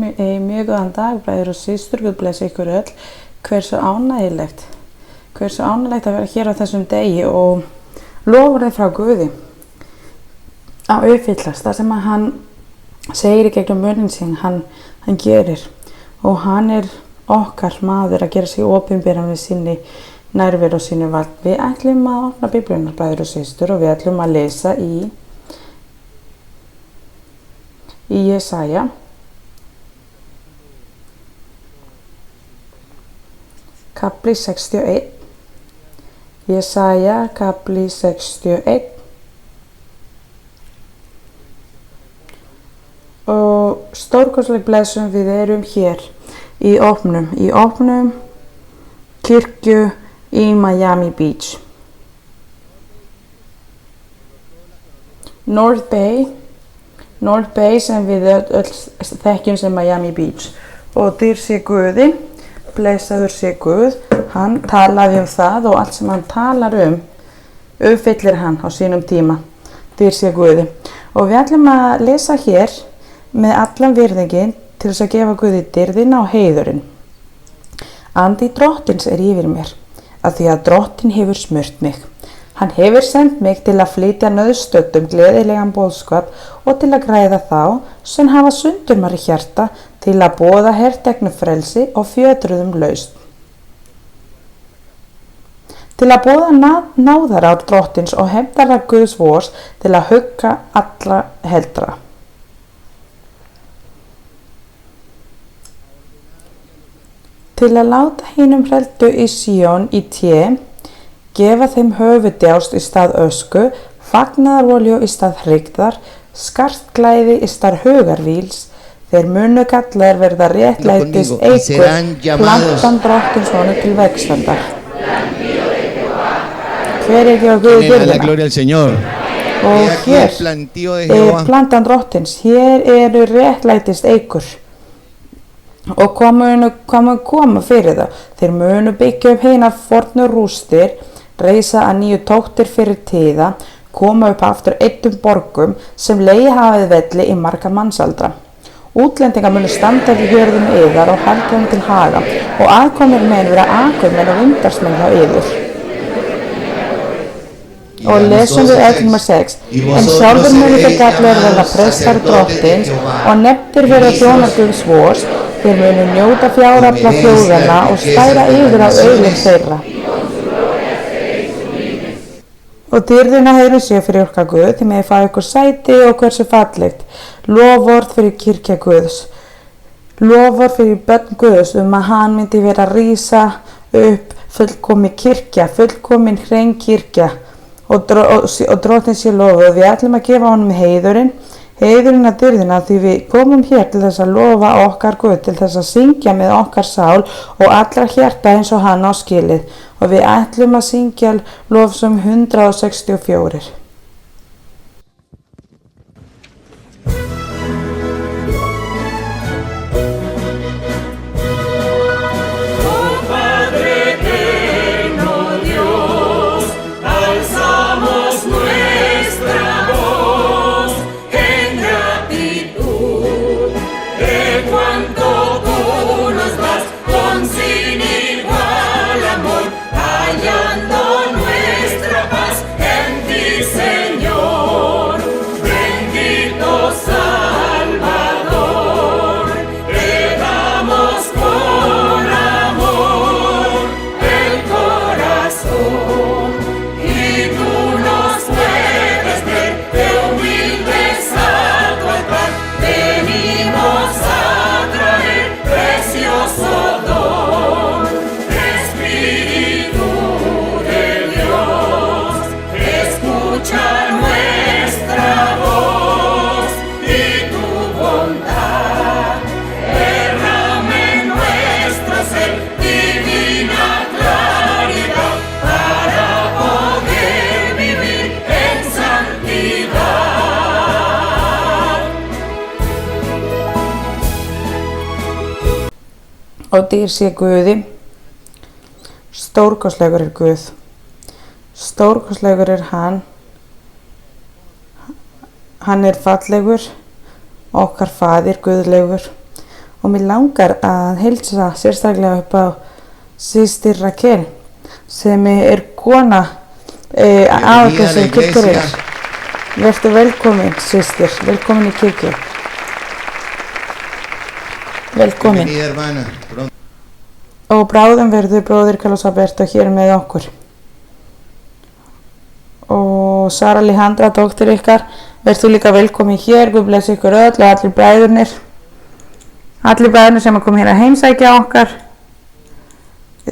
Mjög góðan dag, bræður og systur, Guð blessi ykkur öll. Hversu ánægilegt að vera hér á þessum degi og loforðið frá Guði að uppfyllast. Það sem að hann segir í gegnum muninn sinn, hann gerir. Og hann okkar maður að gera sig opinberan við sinni nærveru og sinni vald. Við ætlum að opna Biblíuna, bræður og systur, og við ætlum að lesa í Jesaja. Kapli 61. Jesaja, kapli 61. Og stórkostleg blessun við erum hér í opnum kirkju í Miami Beach. North Bay sem við öll þekkjum sem Miami Beach. Og dýr sé Guði, blessaður sé Guð, hann talaði það og allt sem hann talar uppfyllir hann á sínum tíma. Dýr sé Guði. Og við ætlum að lesa hér með allan virðingin til þess að gefa Guði dyrðina og heiðurinn. Andi drottins yfir mér, af því að drottin hefur smurt mig. Hann hefur sendt mig til að flytja nauðstöddum gleðilegan boðskap og til að græða þá sem hafa sundurmar í hjarta, til að boða herteknu frelsi og fjötruðum lausn. Til að boða náðarár drottins og hefndara Guðs vors, til að hugga alla heldra. Til að láta hinum hreldu í Síón í té, gefa þeim höfuðdjást í stað ösku, fagnaðarolíu í stað hrygðar, skartklæði í stað hugarvíls. Þeir munu kallaðir verða réttlætis eikur, plantan drottins honum til vegstandar. Hver ekki á Guði dyrðina? Og hér plantan drottins, hér eru réttlætis eikur. Og hvað mun koma fyrir það? Þeir munu byggja upp hinar fornu rústir, reisa að nýju tóktir fyrir tíða, koma upp aftur eittum borgum sem legið hafið velli í marga mannsaldra. Útlendingar munu standa við hjörðum yðar og halda þeim til haga, og aðkomnir menn vera akurmenn og vindarsmenn hjá yður. Og lesum við 11:6. En sjálfur munu þeir gallaðir verða prestar drottins og nefndir verða þjónar Guðs vors. Þeir munu njóta fjárafla þjóðanna og stæra yfir af auðlum þeirra. Og dyrðina heyrum sé fyrir okkar Guð, þið megið fá ykkur sæti og hversu fallegt. Loforð fyrir kirkja Guðs. Loforð fyrir börn Guðs að hann myndi vera að rísa upp fullkomin kirkja, fullkomin hrein kirkja. Og drottinn sé lofuð. Við ætlum að gefa honum heiðurinn að dyrðina, því við komum hér til þess að lofa okkar Guð, til þess að syngja með okkar sál og allra hjarta eins og hann á skilið. Og við ætlum að syngja lofsöng 164. Og dýr sé Guði, stórkostlegur Guð, stórkostlegur hann fallegur, okkar faðir Guðlegur, og mér langar að heilsa sérstaklega upp á systir Raquel sem kona aðeins sem kirkjuregar. Vertu velkomin systir, velkomin í kirkju. Velkomin. Og bráðum verður bróðir Carlos Alberto hér með okkur. Og Sara Alejandra, dóttir ykkar, verður líka velkomin hér. Guð blessi ykkur öll og allir bræðurnir. Allir bræðurnir sem koma hér að heimsækja okkar.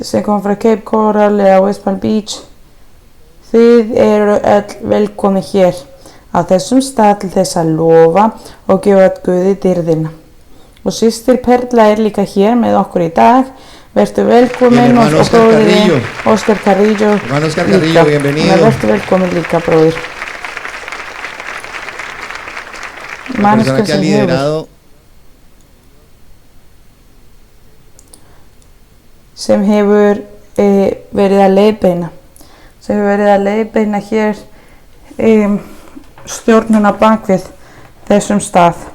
Sem kom frá Cape Coral eða West Palm Beach. Þið eru öll velkomin hér á þessum stað til þess að lofa og gefa Guði dýrðina. Og systir Perla líka hér með okkur í dag. Vertu velkomin og bróðir Oscar Carrillo líka. Vertu velkomin líka bróðir. Manneskja sem hefur verið að leiðbeina hér stjórnuna bakvið þessum stað.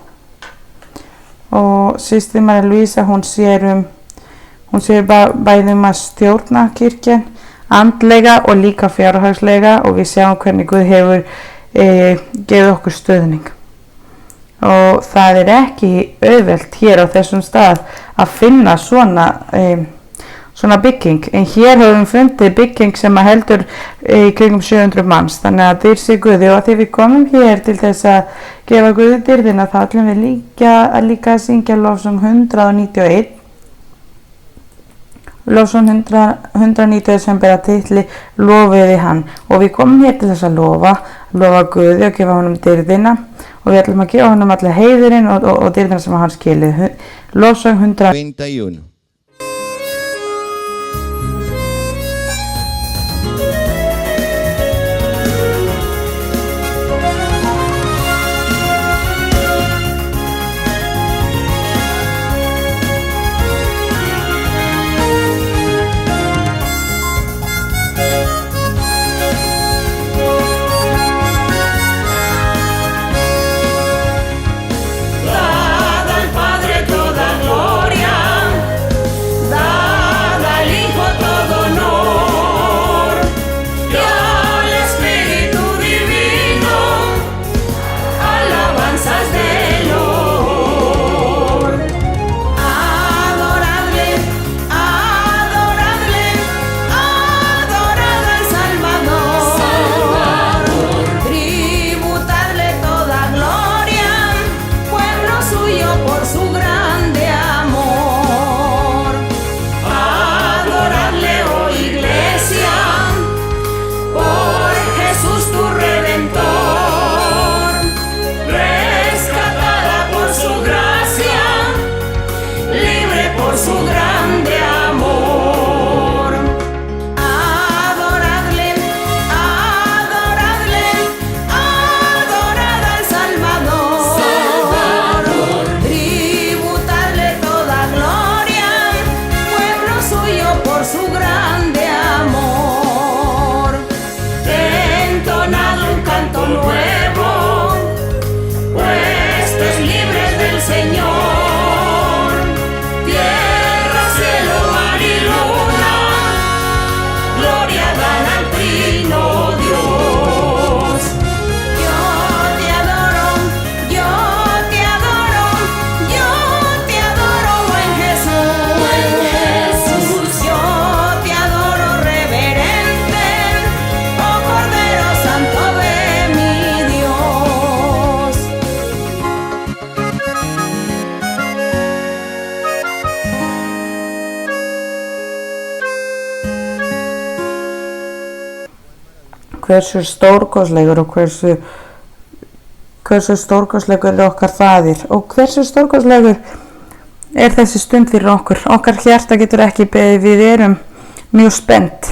Og systir María Luisa, hún sér bæði að stjórna kirkjan andlega og líka fjárhagslega, og við sjáum hvernig Guð hefur gefið okkur stuðning. Og það ekki auðvelt hér á þessum stað að finna svona bygging, en hér höfum við fundið bygging sem heldur í kringum 700 manns, þannig að dyr sé Guði. Og þegar við komum hér til þess að gefa Guði dyrðina, þá ætlum við líka að syngja lofsong 191. Lofsong 191 sem bera titli Lofiði hann. Og við komum hér til þess að lofa Guði og gefa honum dyrðina, og við ætlum að gefa honum allir heiðurinn og dyrðina sem hann skilið. Lofsong 191. Hversu stórkostlegur og hversu stórkostlegur okkar faðir, og hversu stórkostlegur þessi stund fyrir okkur. Okkar hjarta getur ekki beðið. Við erum mjög spennt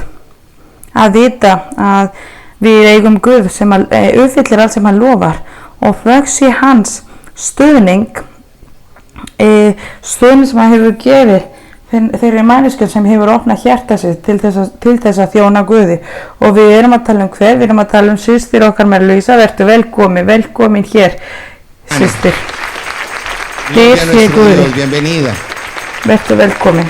að vita að við eigum Guð sem uppfyllir allt sem hann lofar, og þökk sé hans stuðning sem hann hefur gefið þeirri manneskju sem hefur opnað hjarta sig til þess að þjóna Guði. Og við erum að tala hver? Við erum að tala systir okkar María Luisa. Vertu velkomin hér, systir. Dyr sé Guði. Bienvenida. Vertu velkomin.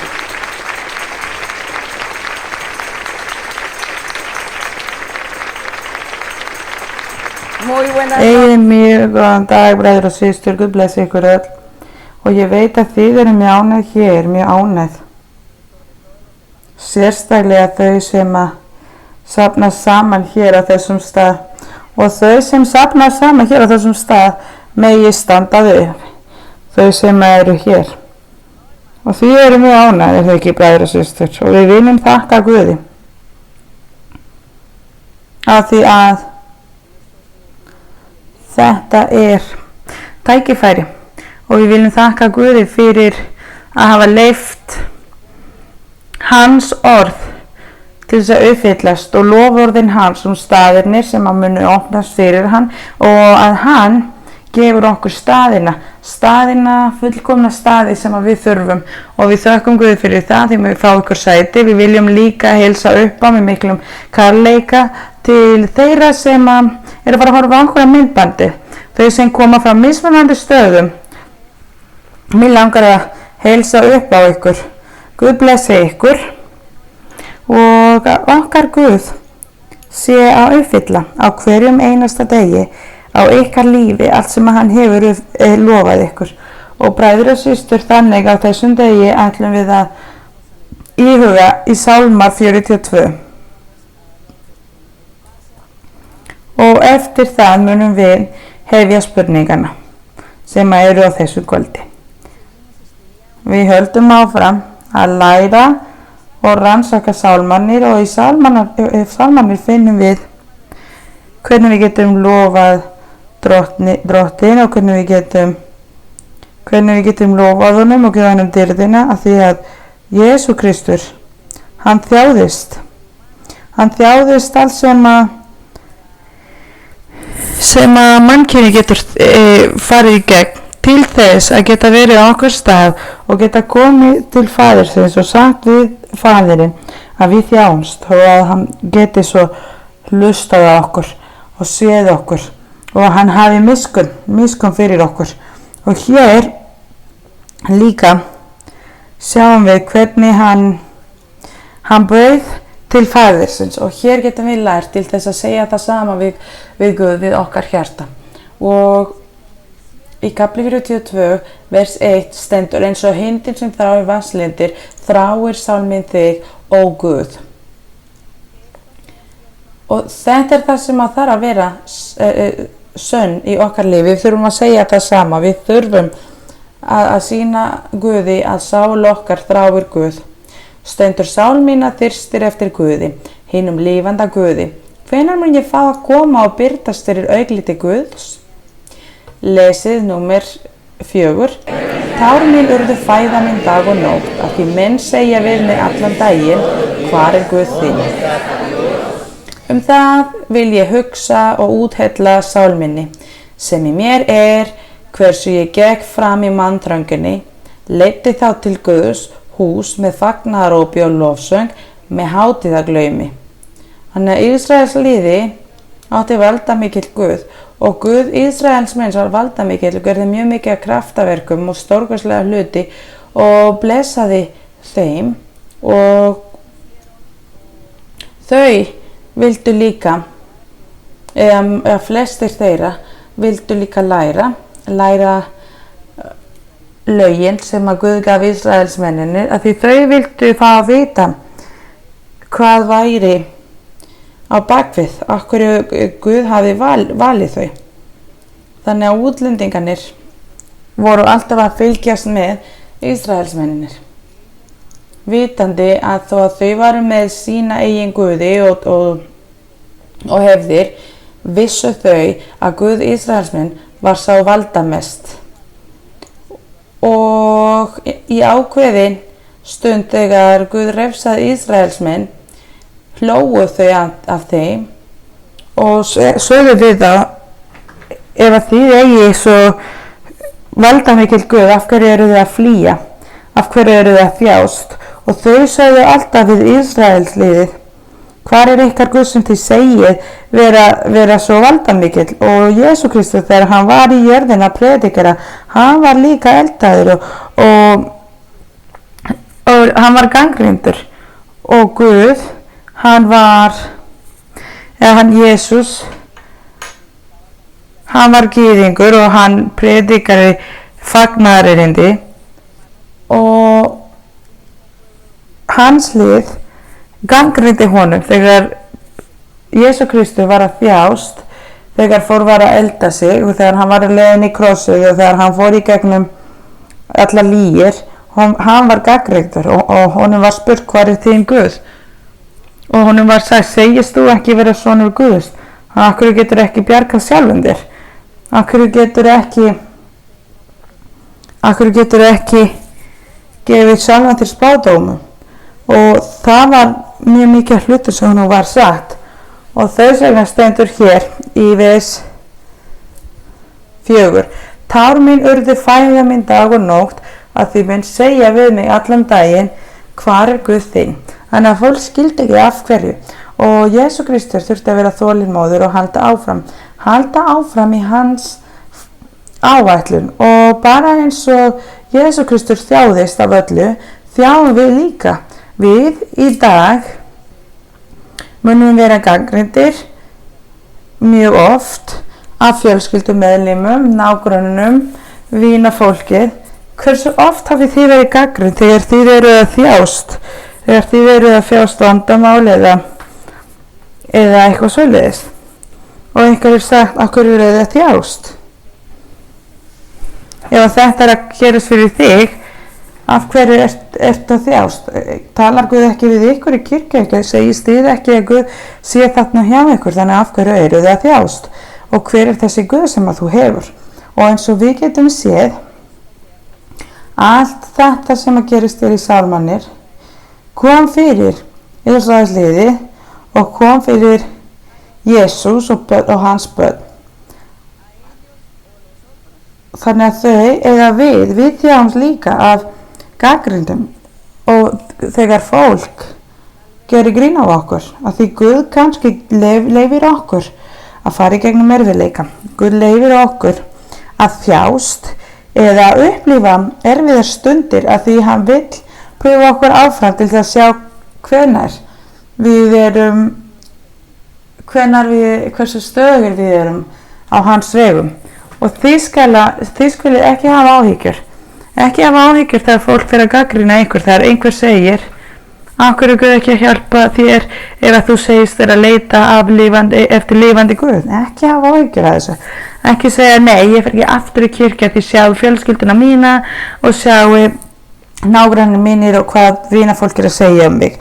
Eigið mjög góðan dag, bræður og systur, Guð blessi ykkur öll. Og ég veit að þið eru mjög ánægð hér, mjög ánægð. Sérstaklega þau sem að safna saman hér á þessum stað. Og þau sem safna saman hér á þessum stað megi standa upp. Þau sem eru hér. Og þið eru mjög ánægð, er þau ekki, bræður og systur. Og við viljum þakka Guði. Af því að þetta er tækifæri og við viljum þakka Guði fyrir að hafa leyft hans orð til þess að uppfyllast og loforðin hans staðirnir sem að munu opnast fyrir hann og að hann gefur okkur staðina, fullkomna staði sem að við þurfum og við þökkum Guði fyrir það því við fáum ykkur sæti. Við viljum líka heilsa upp á með miklum kærleika til þeirra sem að eru að fara að horfa á einhverja myndbandi, þau sem koma frá mismunandi stöðum. Mér langar að heilsa upp á ykkur. Guð blessi ykkur og okkar Guð sé að uppfylla á hverjum einasta degi á ykkar lífi allt sem hann hefur lofað ykkur. Og bræður og systur, þannig á þessum degi ætlum við að íhuga í Sálmar 42. Og eftir það munum við hefja spurningana sem eru á þessu kvöldi. Við höldum áfram að læra og rannsaka sálmarnir og í sálmarnir finnum við hvernig við getum lofað drottin og hvernig við getum lofað honum og gefa honum dyrðina af því að Jesú Kristur, hann þjáðist allt sem að mannkyni getur farið í gegn til þess að geta verið á okkur stað og geta komið til faðirsins og sagt við faðirinn að við þjáumst og að hann geti svo hlustað á okkur og séð okkur og að hann hafi miskunn fyrir okkur. Og hér líka sjáum við hvernig hann bauð til faðirsins og hér getum við lært til þess að segja það sama við Guð, við okkar hjarta. Og í kapli 42 vers 1 stendur eins og hundin sem þráir vatnslindir þráir sálminn þig, ó Guð. Og þetta er það sem að þarf að vera sönn í okkar lífi. Við þurfum að segja það sama, við þurfum að sýna Guði að sál okkar þráir Guð. Stendur sál mín að þyrstir eftir Guði, hinum lifanda Guði. Hvenær mun ég fá að koma og birtast fyrir augliti Guðs? Lesið númer 4. Tár mín urðu fæða mín dag og nótt, að því menn segja við mig allan daginn, hvar er Guð þinn? Það vil ég hugsa og úthella sál minni, sem í mér er, hversu ég gekk fram í mannþrönginni, leiddi þá til Guðs hús með fagnaðarópi og lofsöng með hátíðaglaumi. Þannig að Ísraels liði átti valdamikill Guð og Guð Ísraels menns var valdamikill og gerði mjög mikið af kraftaverkum og stórkostlega hluti og blessaði þeim og þau vildu líka, eða flestir þeirra vildu líka læra lögin sem að Guð gaf Ísraelsmenninu að því þau vildu fá að vita hvað væri á bakvið, af hverju Guð hafi valið þau. Þannig að útlendingarnir voru alltaf að fylgjast með Ísraelsmennir, vitandi að þó að þau varu með sína eigin Guði og hefðir, vissu þau að Guð Ísraelsmenn var sá valdamest. Og í ákveðin stund þegar Guð refsaði Ísraelsmenn, hlógu þau af þeim og sögðu við það, ef að þið eigi svo valdamikill Guð, af hverju eru þið að flýja? Af hverju eru þið að þjást? Og þau sögðu alltaf við Ísraelsliðið, Hvar ykkar Guð sem þið segið vera svo valdamikill? Og Jesú Kristur, þegar hann var í jörðina að predikera, hann var líka eldaður og hann var gagnrýndur. Og Guð, Jesús, hann var gyðingur og hann predikari fagnaðarerindi og hans lið gagnrýndi honum þegar Jesú Kristur var að þjást, þegar var að elda sig og þegar hann var að leiðin í krossið og þegar hann fór í gegnum alla lýgir, hann var gagnrýndur og honum var spurt hvar þín Guð og honum var sagt, segist þú ekki vera sonur Guðs? Af hverju getur ekki bjargað sjálfum þér? Af hverju getur ekki gefið sjálfan þér spádómum? Og það var mjög mikið hlutur sem hún var sagt og þess vegna stendur hér í vers 4: Tár mín urðu fæða mín dag og nótt að þið mun segja við mig allan daginn, hvar Guð þinn? Þannig að fólk skildi ekki af hverju og Jesú Kristur þurfti að vera þolinmóður og halda áfram í hans áætlun og bara eins og Jesú Kristur þjáðist af öllu, þjáum við líka. Við í dag munum vera gagnrýndir mjög oft af fjölskyldumeðlimum, nágrönnunum, vinafólkið. Hversu oft hafið þið verið gagnrýnd þegar þið eruð að þjást? Þegar þið eruð að þjást vandamál eða eitthvað svoleiðis og einhverjir sagt, af hverju eruð þið að þjást? Ef þetta að gerast fyrir þig, af hverju ertu að þjást? Talar Guð ekki við ykkur í kirkju? Segist þið ekki að Guð sé þarna hjá ykkur? Þannig af hverju eruð þið að þjást? Og hver þessi Guð sem að þú hefur? Og eins og við getum séð, allt þetta sem að gerist í Sálmannir kom fyrir Ísraelsliði og kom fyrir Jesús og hans börn. Þannig að þau eða við þjáumst líka af gagnrýndum og þegar fólk gerir grín á okkur, að því Guð kannski leyfir okkur að fara í gegnum erfiðleika. Guð leyfir okkur að þjást eða upplifa erfiðar stundir að því hann vill pröfa okkur áfram til að sjá hversu stöðugir við erum á hans vegum. Og þið skilið ekki hafa áhyggjur. Ekki hafa áhyggjur þegar fólk fyrir að gagnrýna einhver. Þegar einhver segir, af hverju Guð ekki að hjálpa þér ef að þú segist þér að leita eftir lifandi Guð. Ekki hafa áhyggjur að þessu. Ekki segja, nei, ég fer ekki aftur í kirkju því sjáu fjölskylduna mína og sjáu nágrannir mínir og hvað vinafólk að segja mig.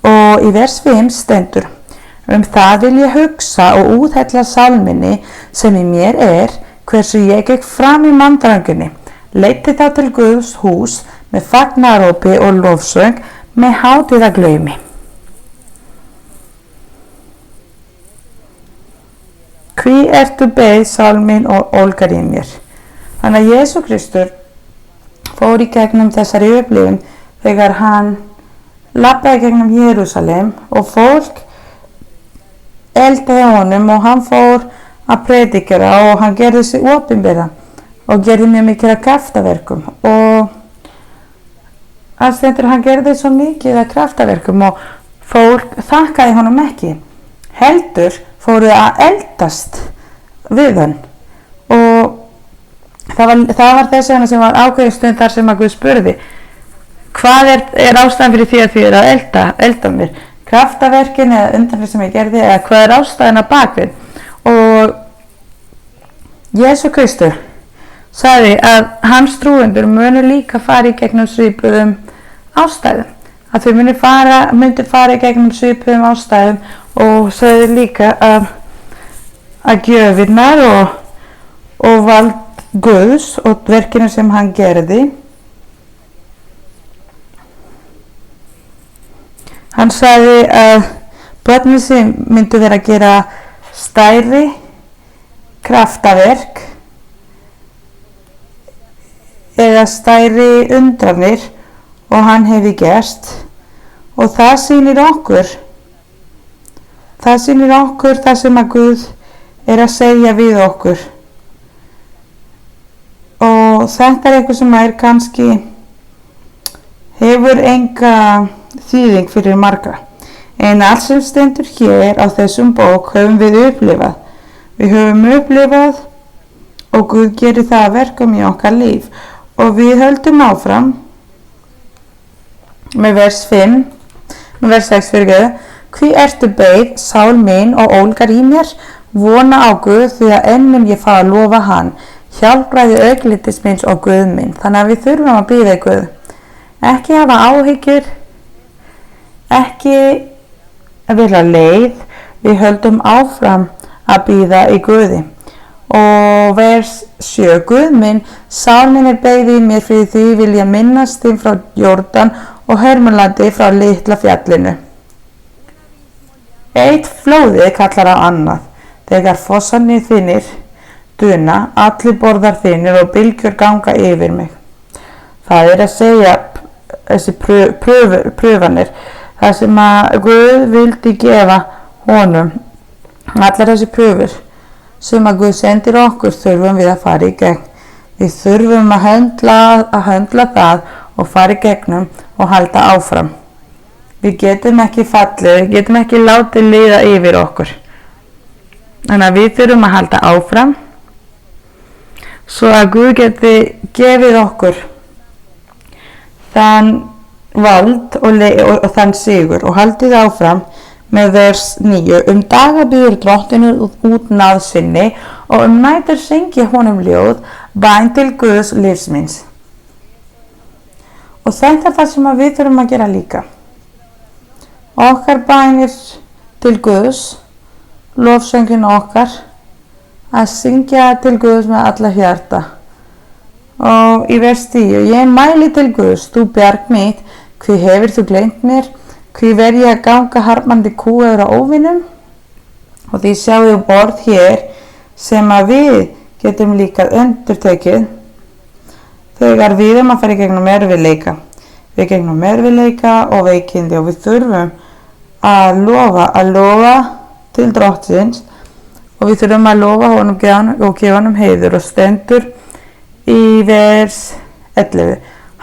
Og í vers 5 stendur, það vil ég hugsa og úthella sálminni sem í mér hversu ég gekk fram í manndranginni, leiddi þá til Guðs hús með fagnarópi og lofsöng með hátíðaglaumi. Hví ertu beið sálmin og ólgar í mér? Þannig að Jesú Kristur fór í gegnum þessari upplifun þegar hann labbaði gegnum Jerúsalem og fólk eldaði honum og hann fór að predikera og hann gerði sig opinbera og gerði mjög mikið af kraftaverkum og aðstendur hann gerði svo mikið af kraftaverkum og fólk þakkaði honum ekki, heldur fóruð að eldast við hann og það var þess vegna sem var ákveðin stund þar sem að Guð spurði, hvað ástæðan fyrir því að þið eru að elda mér? Kraftaverkin eða undanfyrir sem ég gerði eða hvað er ástæðan að bakvið? Og Jesú Kristur sagði að hans trúendur munu líka fara í gegnum svipuðum ástæðum. Að þau myndu fara í gegnum svipuðum ástæðum og sagði líka að gjöfirnar og vald Guðs og verkinu sem hann gerði. Hann sagði að börnin sem myndu vera að gera stærri kraftaverk eða stærri undranir og hann hefði gerst og það sýnir okkur Það sýnir okkur það sem að Guð er að segja við okkur. Og þetta er eitthvað sem er kannski hefur enga þýðing fyrir marga. En allt sem stendur hér á þessum bók höfum við upplifað. Við höfum upplifað og Guð gerir það að verkum í okkar líf. Og við höldum áfram með vers 6 fyrir. Hví ertu beið, sál mín, og ólgar í mér? Vona á Guð, því að enn mun ég fá að lofa hann. Hjálpræði auglitis minns og Guð minn. Þannig að við þurfum að bíða í Guð. Ekki hafa áhyggjur, ekki að vilja leið. Við höldum áfram að bíða í Guði. Og vers 7. Guð minn, sál minn beið í mér, fyrir því vil ég minnast þín frá Jórdan og Hörmulandi frá litla fjallinu. Eitt flóðið kallar á annað. Þegar fossarnir þínir duna, allir borðar þínir og bylgjur ganga yfir mig. Það er að segja þessi pröfanir, það sem að Guð vildi gefa honum. Allar þessi pröfur sem að Guð sendir okkur þurfum við að fara í gegn. Við þurfum að höndla það og fara í gegnum og halda áfram. Við getum ekki fallið, við getum ekki látið líða yfir okkur. Þannig að við þurfum að halda áfram svo að Guð geti gefið okkur þann vald og þann sigur. Og haldið áfram með vers 9. Daga býður drottinu út náð sinni og nætur syngi honum ljóð, bæn til Guðs lífsmins. Og þetta er það sem við þurfum að gera líka. Okkar bænir til Guðs, lofsöngin okkar, að syngja til Guðs með alla hjarta. Og í vers 10. Ég mæli til Guðs, þú bjarg mitt, hví hefur þú gleymt mér, hví verð ég að ganga harmandi kúgaður á óvinum. Og því sjáum við borð hér sem að við getum líka endurtekið þegar við að fara í gegnum erfiðleika. Við gegnum erfiðleika og veikindi og við þurfum að lofa til Drottins og við þurfum að lofa honum og gefa honum heiður. Og stendur í vers 11.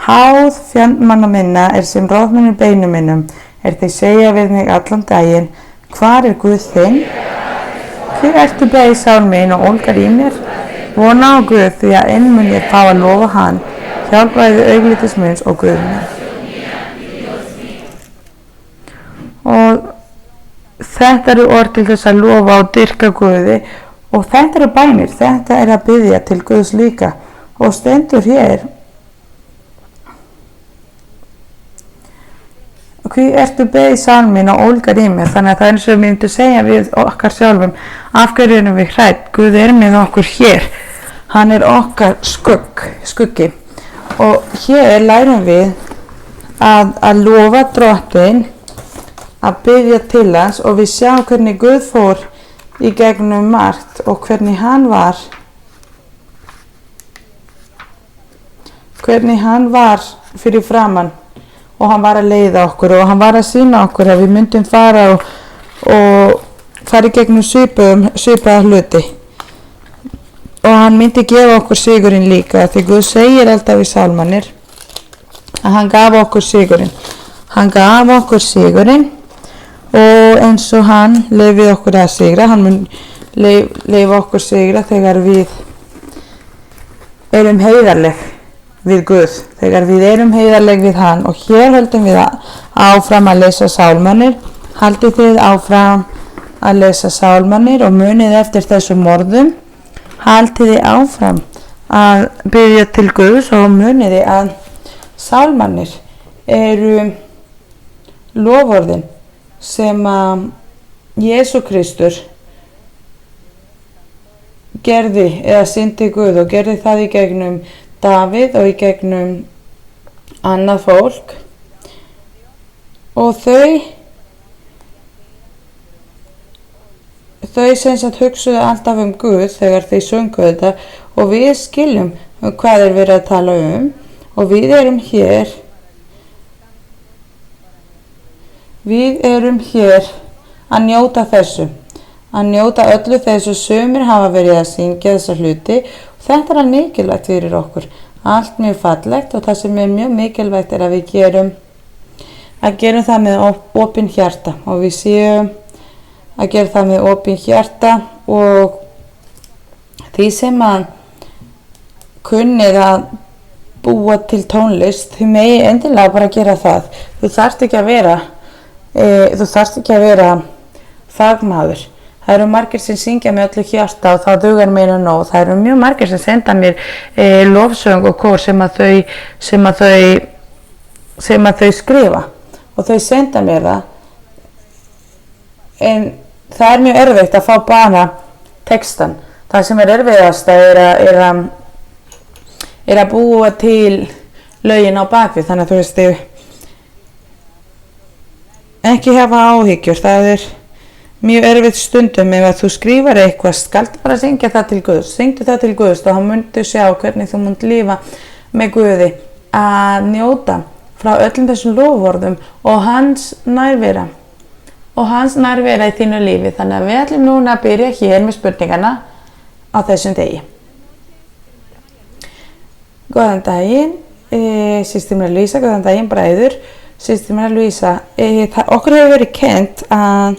Háð fjandmanna minna er sem roðmunir beinum minnum, er þeir segja við mig allan daginn, hvar er Guð þinn? Hví ertu beið, sál mín, og ólgar í mér? Vona á Guð, því að enn mun ég fá að lofa hann. Hjálpræði auglitis minns og Guð minn. Og þetta eru orð til þess að lofa og dyrka Guði, og þetta eru bænir, þetta er að biðja til Guðs líka. Og stendur hér, hví ertu beið, sál mín, og ólgar í mér? Þannig að það er eins og við myndum segja við okkar sjálfum, af hverju erum við hrædd? Guð er með okkur hér, hann er okkar skuggi. Og hér lærum við að lofa Drottin, að biðja til hans, og við sjáum hvernig Guð fór í gegnum margt og hvernig hann var fyrir framann, og hann var að leiða okkur og hann var að sýna okkur að við myndum fara og fara í gegnum svipaða hluti. Og hann myndi gefa okkur sigurinn líka, því Guð segir alltaf í sálmannir að hann gaf okkur sigurinn. Hann gaf okkur sigurinn og eins og hann leyfið okkur að sigra, hann mun leyfa okkur sigra þegar við erum heiðarleg við Guð, þegar við erum heiðarleg við hann. Og hér höldum við áfram að lesa sálmannir. Haldið þið áfram að lesa sálmannir og munið eftir þessum orðum. Haldið þið áfram að biðja til Guðs og munið þið að sálmannir eru loforðin sem að Jesú Kristur gerði eða syndi Guð, og gerði það í gegnum Davíð og í gegnum annað fólk. Og þau sem sagt hugsuðu alltaf Guð þegar þau sungu þetta, og við skiljum hvað er verið að tala og við erum hér að njóta þessu, að njóta öllu þessu. Sumir hafa verið að syngja þessa hluti og þetta er mikilvægt fyrir okkur, allt mjög fallegt, og það sem er mjög mikilvægt er að við gerum það með opin hjarta, og við séum að gera það með opin hjarta, og því sem að kunnið að búa til tónlist, þið megi endilega bara gera það. Þú þarft ekki að vera fagmaður. Það eru margir sem syngja með öllu hjarta og það dugar meira nóg. Það eru mjög margir sem senda mér lofsöng og kór sem að þau skrifa og þau senda mér það. En það er mjög erfitt að fá bara textan. Það sem er erfiðast er að búa til lögin á bakvið, þannig að þú veist, ekki hafa áhyggjur. Það er mjög erfitt stundum ef að þú skrifar eitthvað, skaldu bara syngja það til Guðs, syngdu það til Guðs og þá myndu sjá hvernig þú munt lífa með Guði, að njóta frá öllum þessum loforðum og hans nærvera í þínu lífi. Þannig að við ætlum núna að byrja hér með spurningana á þessum degi. Góðan daginn, systir María Luisa, góðan daginn bræður. Systir María Luisa, okkur hefur verið kennt að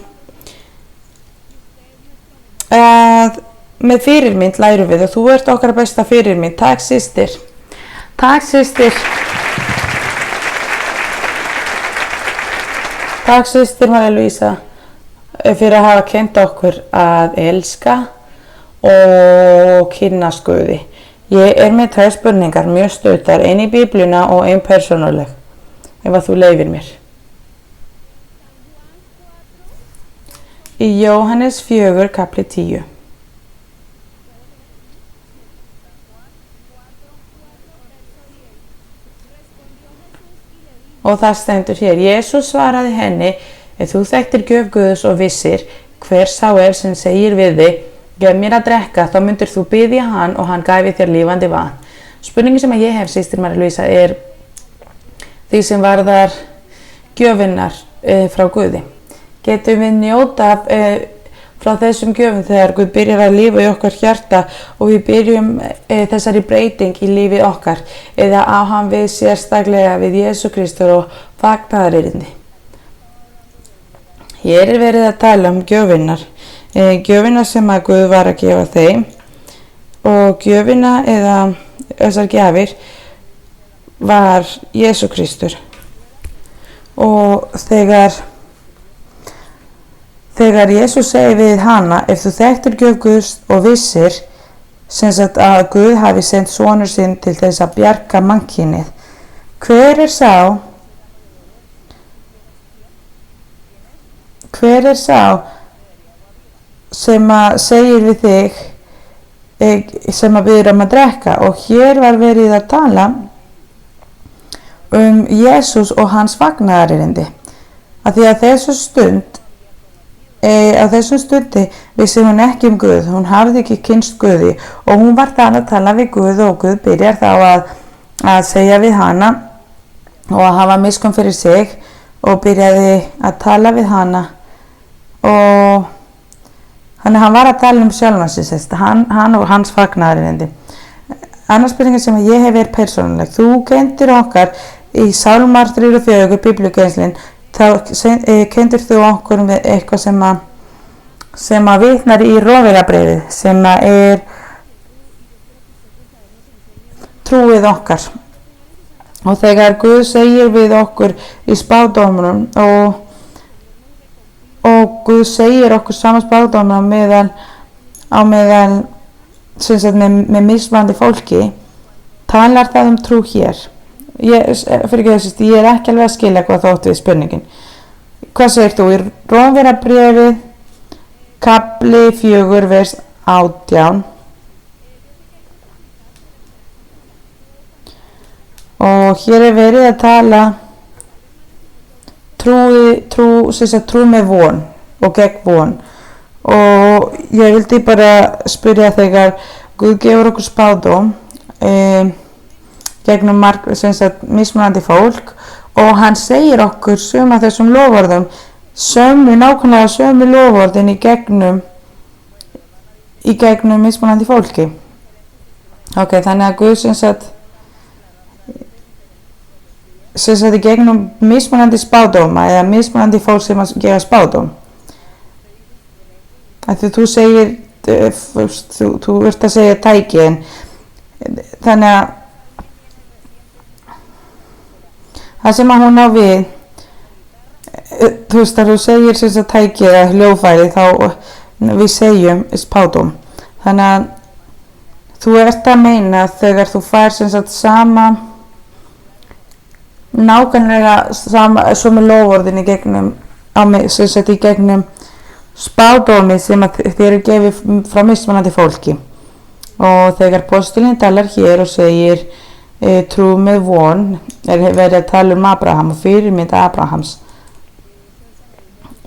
með fyrirmynd lærum við og þú ert okkar besta fyrirmynd. Takk systir. Takk systir. Takk systir María Luisa fyrir að hafa kennt okkur að elska og kynnast Guði. Ég er með 2 spurningar, mjög stuttar, ein í Biblíuna og ein persónuleg, ef að þú leyfir mér. Í Jóhannes 4, kapli 10. Og það stendur hér: Jesús svaraði henni: ef þú þekktir gjöf Guðs og vissir hver sá er sem segir við þig, gef mér að drekka, þá myndir þú biðja hann og hann gæfi þér lífandi vatn. Spurningin sem ég hef, systir María Luisa, er því sem varðar gjöfinnar frá Guði. Getum við njóta frá þessum gjöfum þegar Guð byrjar að lífa í okkar hjarta og við byrjum þessari breyting í lífi okkar, eða á hann við sérstaklega við Jesú Kristur og fagnaðarerindi? Hér er verið að tala um gjöfinnar. Gjöfina sem að Guð var að gefa þeim, og gjöfina eða þessar gjafir var Jesú Kristur. Og þegar Jesús segi við hana: ef þú þekktir gjöf Guðs og vissir sem sagt að Guð hafi sendt sonur sinn til þess að bjarga mannkynið, hver er sá sem að segir við þig sem að biður að drekka? Og hér var verið að tala um Jesús og hans fagnaðarerindi, af því að þessum stundi vissi hún ekki um Guð, hún hafði ekki kynnst Guði og hún var þar að tala við Guð og Guð byrjar þá að segja við hana og að hafa miskunn fyrir sig og byrjaði að tala við hana, og þannig hann var að tala um sjálfan sig, hann og hans fagnaðarerindi. Annars spurningar sem ég hef er persónuleg. Þú kenndir okkar í Sálmar 3:4 biblíukennslin, þá kenndir þú okkur með eitthvað sem að vitnar í Rómverjabréfið, sem að er trúið okkar. Og þegar Guð segir við okkur í spádómunum og Guð segir okkur saman spádómuna með mismunandi fólki, talar það um trú hér. Ég er ekki alveg að skilja hvað þú átt við spurningin. Hvað segir þú í Rómverjabréfið kapli 4 vers 18? Og hér er verið að tala trú með von og gegn von. Og ég vildi bara spyrja, þegar Guð gefur okkur spádóm gegnum mismunandi fólk og hann segir okkur suma þessum loforðum nákvæmlega sömu loforðin í gegnum mismunandi fólki. Ok, þannig að Guð sem sagt í gegnum mismunandi spádóma eða mismunandi fólk sem að gera spádóm. Því þú segir, þú ert að segja tæki, en þannig að það sem að hún á við, þú veist að þú segir sem sagt tæki eða hljóðfæri, þá við segjum spádóm. Þannig að þú ert að meina þegar þú fær sem sagt nákvæmlega sömu loforðin í gegnum spádómi sem að þér er gefið frá mismunandi fólki. Og þegar postulinn talar hér og segir trú með von, er verið að tala Abraham og fyrirmynda Abrahams.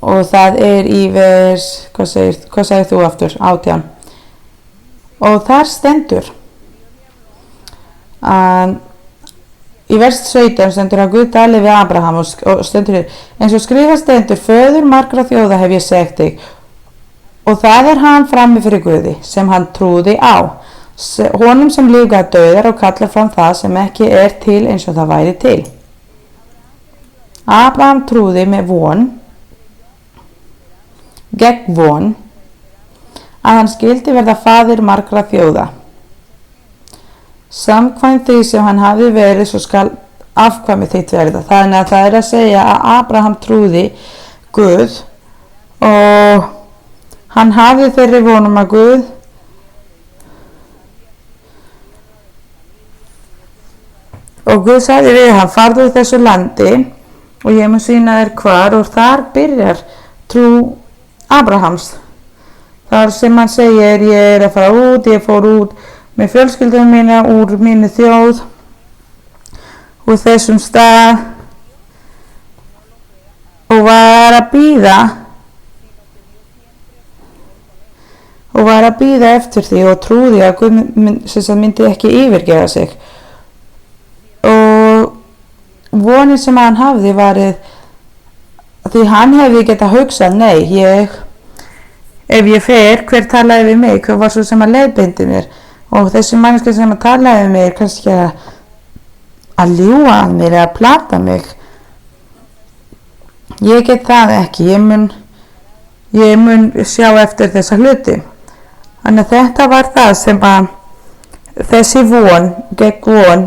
Og það er í vers, hvað segir þú aftur? 18. Og þar stendur í vers 17 stendur að Guð tali við Abraham og stendur eins og skrifa stendur, föður margra þjóða hef ég sagt þig. Og það er hann frammi fyrir Guði sem hann trúði á, honum sem lífgar dauðar og kallar fram það sem ekki er til eins og það væri til. Abraham trúði með gegn von, að hann skyldi verða faðir margra þjóða. Samkvæmt því sem hann hafði verið, svo skal afkvæmi þitt verða. Þannig að það er að segja að Abraham trúði Guð og hann hafði þeirri vonum að Guð sagði við hann, farðu í þessu landi og ég mun sýna þér hvar, og þar byrjar trú Abrahams. Þar sem hann segir, ég er að fara út, ég fór út með fjölskyldum mína úr mínu þjóð úr þessum stað og var að bíða eftir því og trúði að Guð myndi ekki yfirgefa sig. Og vonin sem hann hafði varið, því hann hefði getað hugsað, nei, ef ég fer, hver talaði við mig, hver var svo sem að leiðbeindi mér, og þessi manneskja sem að talaði við mig kannski að ljúga að mér eða að plata mig. Ég get það ekki, ég mun sjá eftir þessa hluti. Þannig að þetta var það sem að þessi gegn von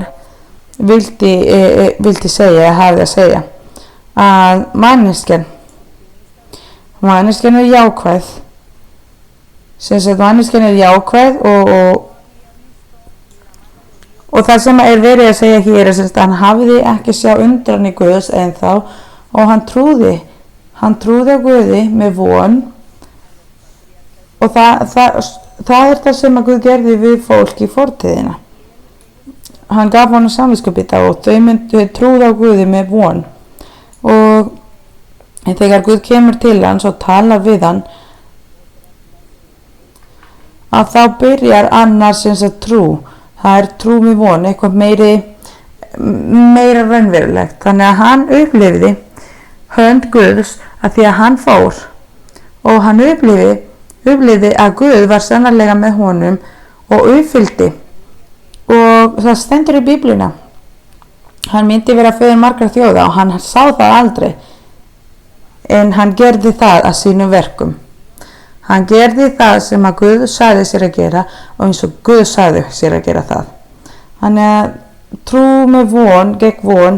vildi segja, hafði að segja, að manneskjan er jákvæð, sem sagt manneskjan er jákvæð og það sem er verið að segja hér er að hann hafði ekki sjá undran í Guðs ennþá og hann trúði á Guði með von, og það er það sem að Guð gerði við fólk í fortíðina. Hann gaf honum samviskubita og þau trúði á Guði með von, og þegar Guð kemur til hans og talar við hann, að þá byrjar annars eins að trú. Það er trú með von, eitthvað meira raunverulegt. Þannig að hann upplifði hönd Guðs að því að hann fór, og hann upplifði að Guð var sannarlega með honum og uppfyllti. Og það stendur í Biblíuna. Hann myndi vera föður margra þjóða og hann sá það aldrei. En hann gerði það að sínum verkum. Hann gerði það sem að Guð sagði sér að gera og eins og Guð sagði sér að gera það. Þannig að trú með von, gegn von,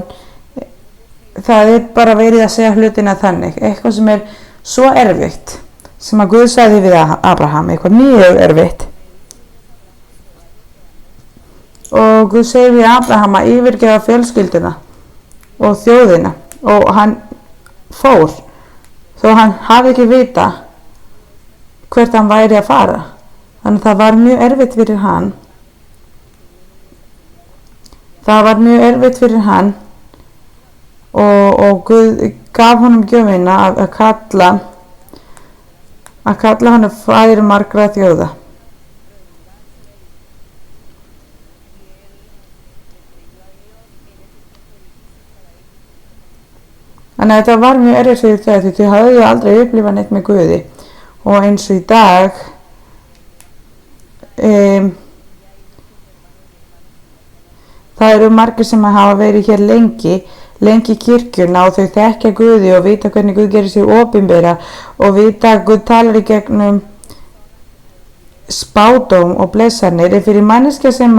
það er bara verið að segja hlutina þannig. Eitthvað sem er svo erfitt, sem að Guð sagði við Abraham, eitthvað mjög erfitt. Og Guð segir við Abraham að yfirgefa fjölskylduna og þjóðina, og hann fór, þó hann hafi ekki vita hvert hann væri að fara. Þannig að það var mjög erfitt fyrir hann. Og Guð gaf honum gjöfina að kalla hann faðir margra þjóða. Þannig að þetta var mjög erfitt fyrir þau, því þau hafði aldrei upplifað neitt með Guði. Og eins og í dag, það eru margir sem hafa verið hér lengi í kirkjuna og þau þekkja Guði og vita hvernig Guð gerir sig opinbera og vita að Guð talar í gegnum spádóm og blessanir. En fyrir manneskja sem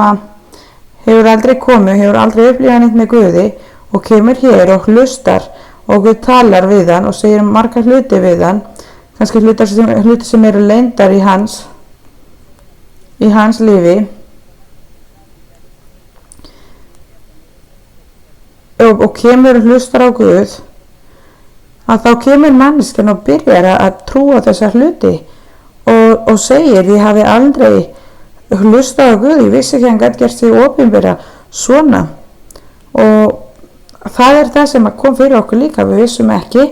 hefur aldrei komið, hefur aldrei upplifað neitt með Guði og kemur hér og hlustar og Guð talar við hann og segir margar hluti við hann, kannski hluti sem eru leyndar í hans lífi, og kemur og hlustar á Guð, að þá kemur manneskjan og byrjar að trúa þessar hluti og segir, ég hafi aldrei hlustað á Guð, ég vissi ekki að hann gæti gert sig opinbera svona. Og það er það sem kom fyrir okkur líka, við vissum ekki,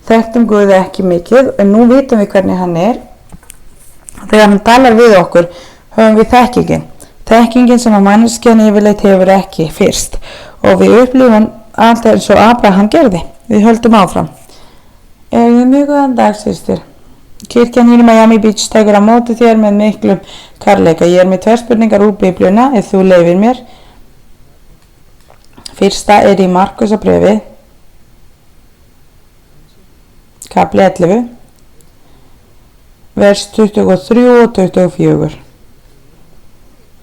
þekktum Guð ekki mikið, en nú vitum við hvernig hann er. Þegar hann talar við okkur, höfum við þekkingin sem að manneskjan yfirleitt hefur ekki fyrst, og við upplifum allt eins og Abraham gerði. Við höldum áfram. Mjög góðan dag, systir. Kirkjan hér í Miami Beach tekur á móti þér með miklum kærleika. Ég er með 2 spurningar úr Biblíuna, ef þú leyfir mér. Fyrsta er í Markusarbréfi, kapli 11, vers 23 og 24.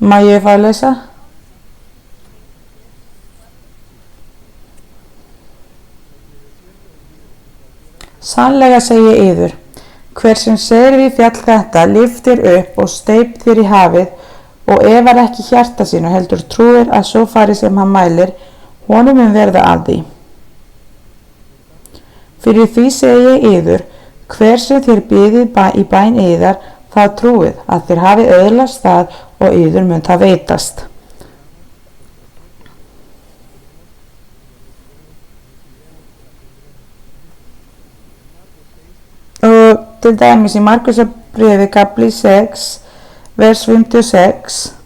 Má ég fá að lesa? Sannlega segi ég yður, hver sem segir við fjall þetta, lyftir upp og steyp þér í hafið og efar ekki hjarta sínu, heldur trúir að svo fari sem hann mælir, honum mun verða að því. Fyrir því segi ég yður, hver sem þér biðið í bæn yðar, þá trúið að þér hafi öðlast það og yður mun það veitast. Og til dæmis í Markusarbréfi kapli 6, vers 56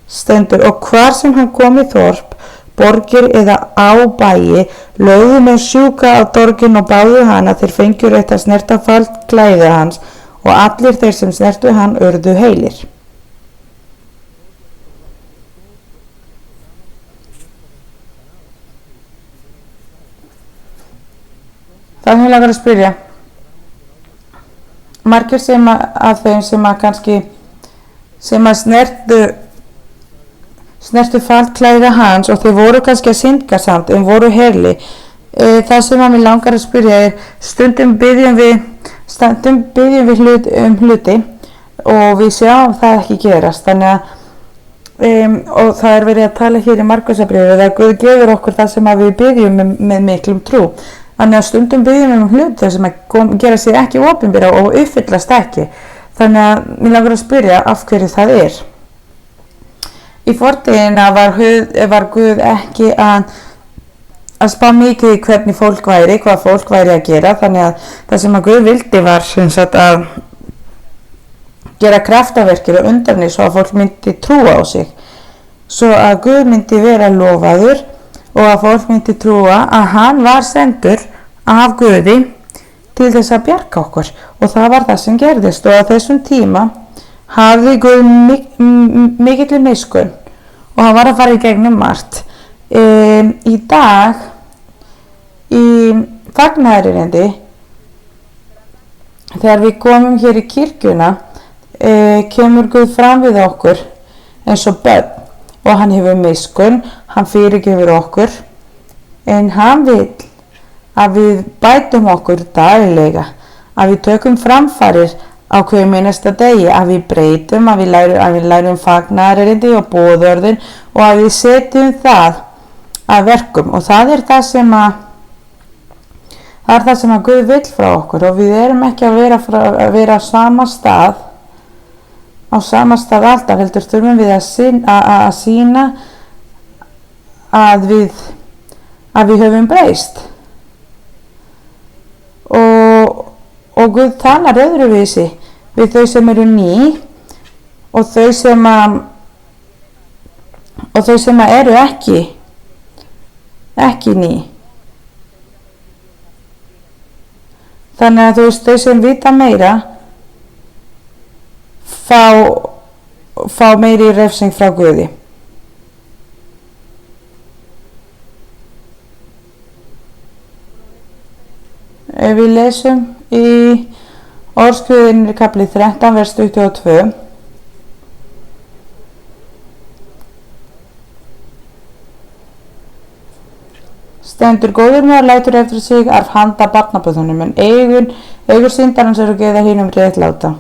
stendur, og hvar sem hann kom í þorp, borgir eða á bæi, lögðu með sjúka á torgin og báðu hann að þeir fengjur rétt að snerta falt klæði hans, og allir þeir sem snertu hann urðu heilir. Það er langar að spyrja, margir af þeim sem kannski snertu falt klæði hans og þeir voru kannski að syndga samt en voru heili. Það sem mér langar að spyrja er, stundum biðjum við hluti og við sjáum það ekki gerast, þannig að og það er verið að tala hér í Markusarbréfi að Guð gefur okkur það sem við biðjum með miklum trú. Þannig að stundum biðjum hluti sem gera sig ekki opinbera og uppfyllast ekki. Þannig að mér langar að spyrja af hverju það er. Í fortíðina var Guð ekki að spá mikið í hvernig fólk væri, hvað fólk væri að gera. Þannig að það sem að Guð vildi var að gera kraftaverkir og undranir svo að fólk myndi trúa á sig. Svo að Guð myndi vera lofaður og að fólk myndi trúa að hann var sendur af Guði til þess að bjarga okkur. Og það var það sem gerðist, og á þessum tíma hafði Guð mikilli miskunn og hann var að fara í gegnum margt. Í dag, í fagnaðarerindi, þegar við komum hér í kirkjuna, kemur Guð fram við okkur eins og börn og hann hefur miskunn, hann fyrirgefur okkur, en hann vil að við bætum okkur daglega, að við tökum framfarir á hverjum einasta degi, að við breytum, að við lærum fagnaðarerindi og boðorðin og að við setjum það að verkum. Og það er það sem að Guð vill frá okkur, og við erum ekki að vera á sama stað alltaf, heldur þurfum við að sýna að við höfum breyst. Og Guð talar öðruvísi við þau sem eru ný og þau sem eru ekki ekki ný. Þannig að þú veist, þau sem vita meira fá meiri refsing frá Guði. Ef við lesum í Orðskviðunni kapli 13 vers 22 stendur góður maður lætur eftir sig arf handa barnabörnunum en eigur syndarans eru geða hinum réttláta.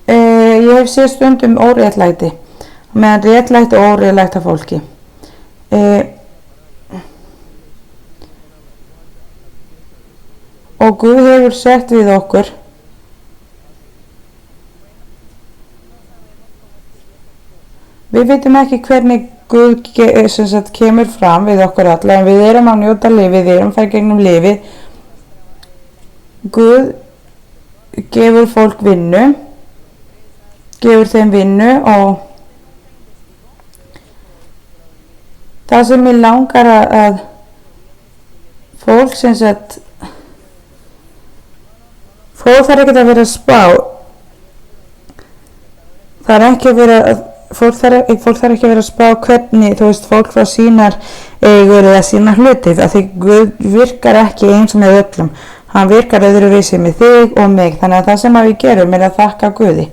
Ég hef séð stundum óréttlæti meðan réttlætt og óréttlætt af fólki. Og Guð hefur sett við okkur við veitum ekki hvernig Guð kemur fram við okkur alla en við erum að njóta lífið, við erum fært gegnum lífið. Guð gefur fólk vinnu, gefur þeim vinnu og það sem ég langar að fólk fólk þarf ekki að vera að spá. Það er ekki að vera fólk þarf ekki að vera að spá hvernig þú veist fólk frá sínar eigur eða sínar hluti af því Guð virkar ekki eins með öllum. Hann virkar öðruvísi með þig og mig. Þannig að það sem við gerum er að þakka Guði.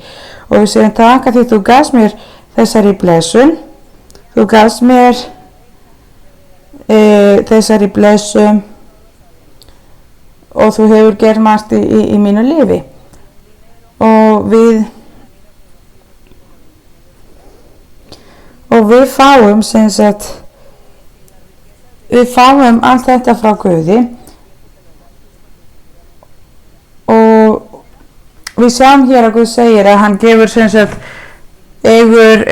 Og við segjum þakka því þú gafst mér þessari blessun. Þú gafst mér þessari blessun og þú hefur gert margt í mínu lífi. Og við fáum við fáum allt þetta frá Guði og við sjáum hér að Guð segir að hann gefur eigur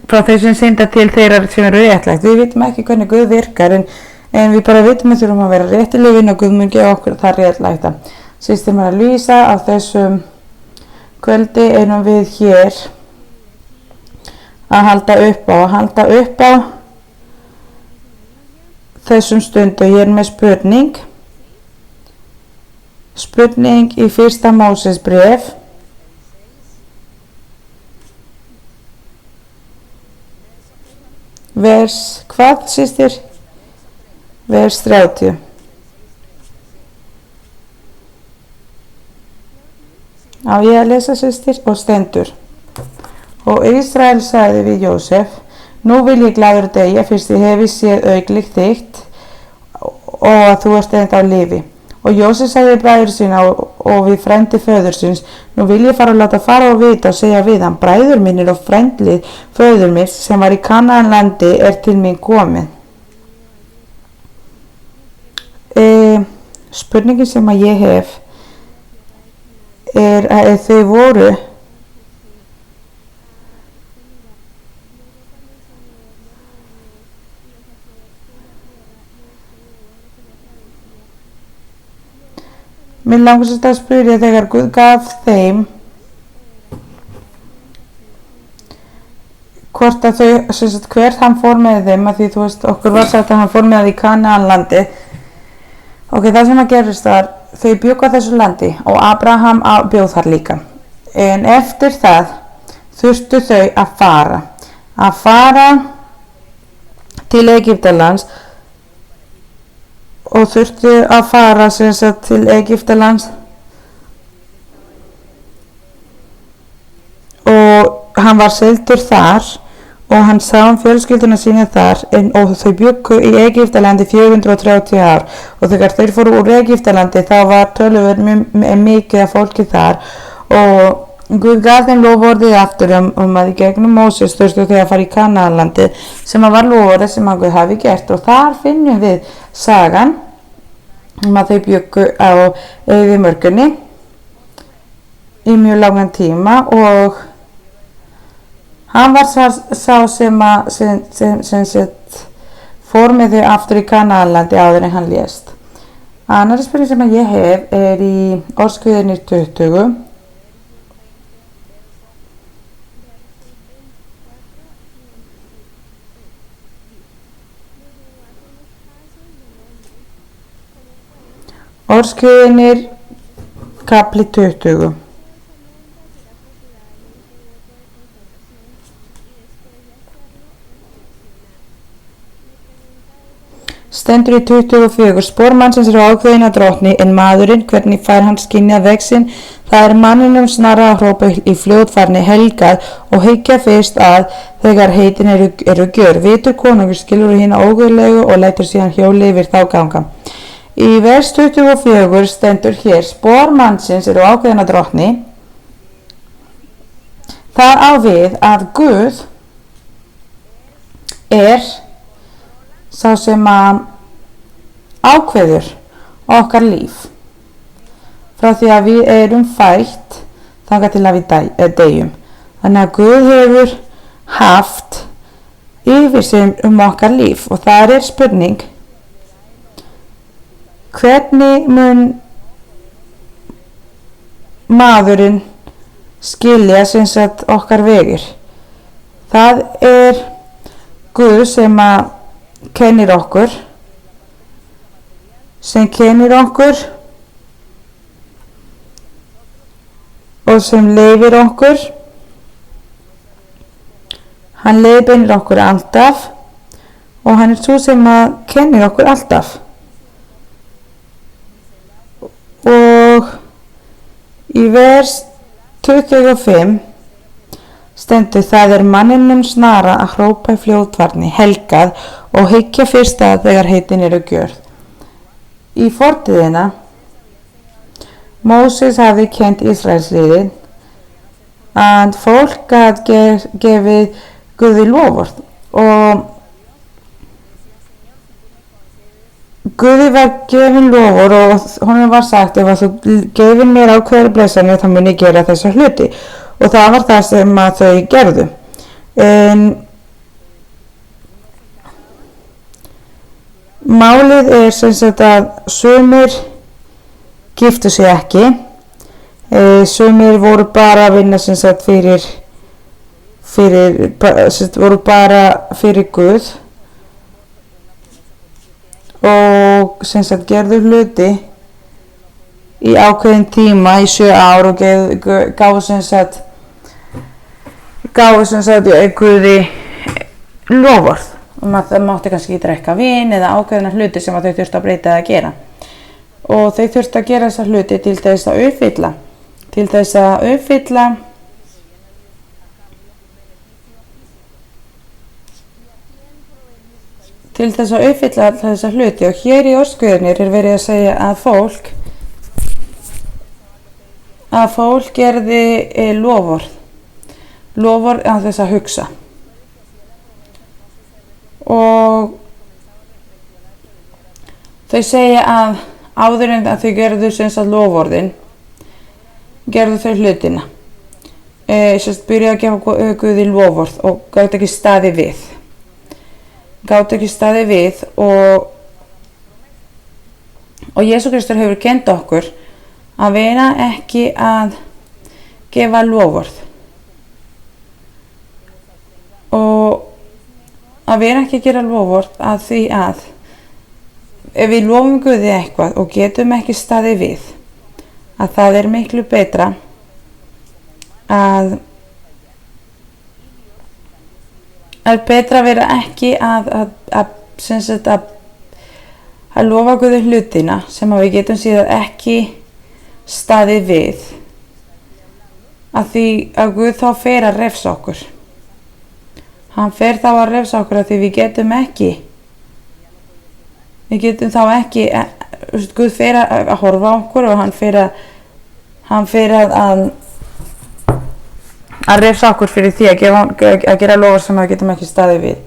frá þeir sem synda til þeirra sem eru réttlætt. Við vitum ekki hvernig Guð virkar en við bara vitum að þurfum að vera rétt í lífinu og Guð mun gefa okkur það réttlætta. Systir María Luisa, á þessum kvöldi erum við hér að halda upp á þessum stundu. Ég er með spurning í 1. Mósesbréf vers, hvað systir? Vers 30. Á ég að lesa systir og stendur. Og Ísrael sagði við Jósef, nú vil ég glaður deyja fyrst ég hefi séð augnlikt þitt og að þú ert ennþá á lífi. Og Jósef sagði við bræður sína og við frændi föður síns, nú vil ég fara og láta fara og vita og segja við hann, bræður mínir og frændlið föður míns sem var í Kanaanlandi er til mín komið. Spurningin sem að ég hef er að þau voru mér langast að spyrja þegar Guð gaf þeim hvort að þau, hvert hann fór með þeim að því þú veist okkur var sagt að hann fór með í Kanaanlandi. Ok, það sem að gerist var þau bjuggu á þessu landi og Abraham bjóð þar líka en eftir það þurftu þau að fara til Egyptalands og þurftu að fara til Egyptalands og hann var seldur þar og hann sá fjölskylduna sína þar og þau bjuggu í Egyptalandi 430 ár og þegar þeir fóru úr Egyptalandi þá var töluvert mikið af fólki þar og Guð gaf þeim loforðið aftur að í gegnum Móses þurftu þau að fara í Kanaanlandi sem var loforðið sem að Guð hafi gert og þar finnum við sagan að þau bjuggu á eyðimörkinni í mjög langan tíma og hann var sá sem fór með þau aftur í Kanaanlandi áður en hann lést. Annar spurning sem ég hef er í Orðskviðunni 20 Orðskjöðinir kapli 20. Stendur í 24. Spor mannsins eru ákveðin að drottni, en maðurinn, hvernig fær hann skynjað veg sinn? Það manninum snarra að hrópa í fljótfarni helgað og hyggja fyrst að þegar heitin eru gjör. Vitur konungur skilur hina óguðlegu og lætur síðan hjóli yfir þá ganga. Í vers 24 stendur hér, spor mannsins eru ákveðin að drottni. Það á við að Guð er sá sem að ákveður okkar líf frá því að við erum fætt þangað til að við deyjum. Þannig að Guð hefur haft yfirsýn okkar líf og það er spurning, hvernig mun maðurinn skilja sem sagt okkar vegir? Það er Guð sem að kennir okkur, og sem leyfir okkur. Hann leiðbeinir okkur alltaf og hann er svo sem að kennir okkur alltaf. Og í vers 25 stendur, það er manninum snara að hrópa í fljótvarni helgað og hyggja fyrst að þegar heitin eru gjörð. Í fortíðina Móses hafði kennt Ísraelsliðið að fólk gat gefið Guði loforð og Guði var gefin loforð og honum var sagt, ef að þú gefin mér ákveðnar blessanir þá mun ég gera þessa hluti, og það var það sem að þau gerðu. En málið er sem sagt að sumir giftu sig ekki, sumir voru bara að vinna sem sagt voru bara fyrir Guð og sem sagt gerðu hluti í ákveðin tíma í 7 ár og gáfu sem sagt Guði loforð að það mátti kannski drekka vín eða ákveðina hluti sem þau þurftu að breyta eða gera, og þau þurftu að gera þessa hluti til þess að uppfylla þessa hluti. Og hér í orðskjöðunir er verið að segja að fólk gerði loforð að þess að hugsa, og þau segja að áður en að þau gerðu sem sagt loforðin, gerðu þau hlutina, byrjaði að gefa Guði loforð og gátu ekki staðið við, og Jesú Kristur hefur kennt okkur að vera ekki að gefa loforð og að vera ekki að gera loforð að því að ef við lofum Guði eitthvað og getum ekki staðið við, að það er miklu betra að vera ekki að lofa Guði hlutina sem að við getum síðan ekki staðið við, að því að Guð þá fer að refsa okkur. Hann fer þá að refsa okkur að því við getum þá ekki, Guð fer að horfa á okkur og hann fer að refsa okkur fyrir því að gera lofar sem við getum ekki staðið við.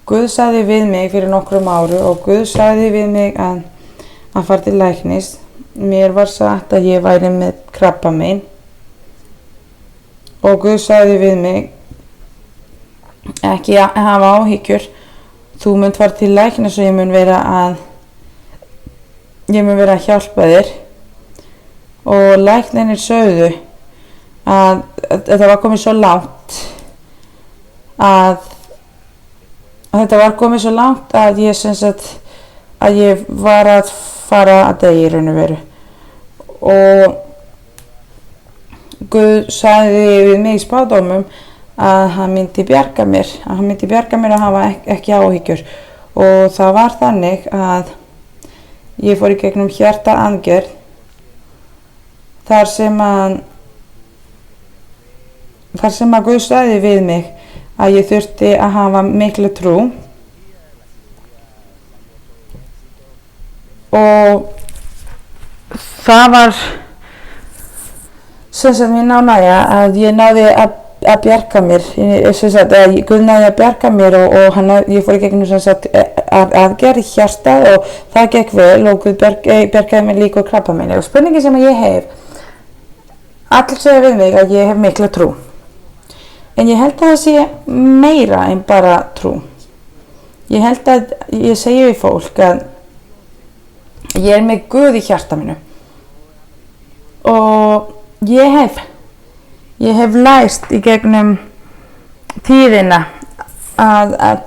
Guð sagði við mig fyrir nokkrum árum, og Guð sagði við mig að fara til læknis. Mér var sagt að ég væri með krabbamein, og Guð sagði við mig ekki að hafa áhyggjur, þú munt fara til læknis og ég mun vera að hjálpa þér. Og læknirnir sögðu að þetta var komið svo langt að ég var að fara að deyja í raun og veru. Og Guð sagði við mig í spádómum að hann myndi bjarga mér, að hafa ekki áhyggjur. Og það var þannig að ég fór í gegnum hjartaaðgerð þar sem að Guð sagði við mig að ég þurfti að hafa mikla trú. Og það var sem sagt mín ánægja að ég náði að bjarga mér, að Guð náði að bjarga mér og ég fór í gegnum sem sagt aðgerð í hjartað og það gekk vel og Guð bjargaði mér líka úr krabbameini. Og spurningin sem ég hef, allir segja við mig að ég hef mikla trú, en ég held að það sé meira en bara trú. Ég held að ég segi við fólk að ég með Guð í hjarta mínu og ég hef lært í gegnum tíðina að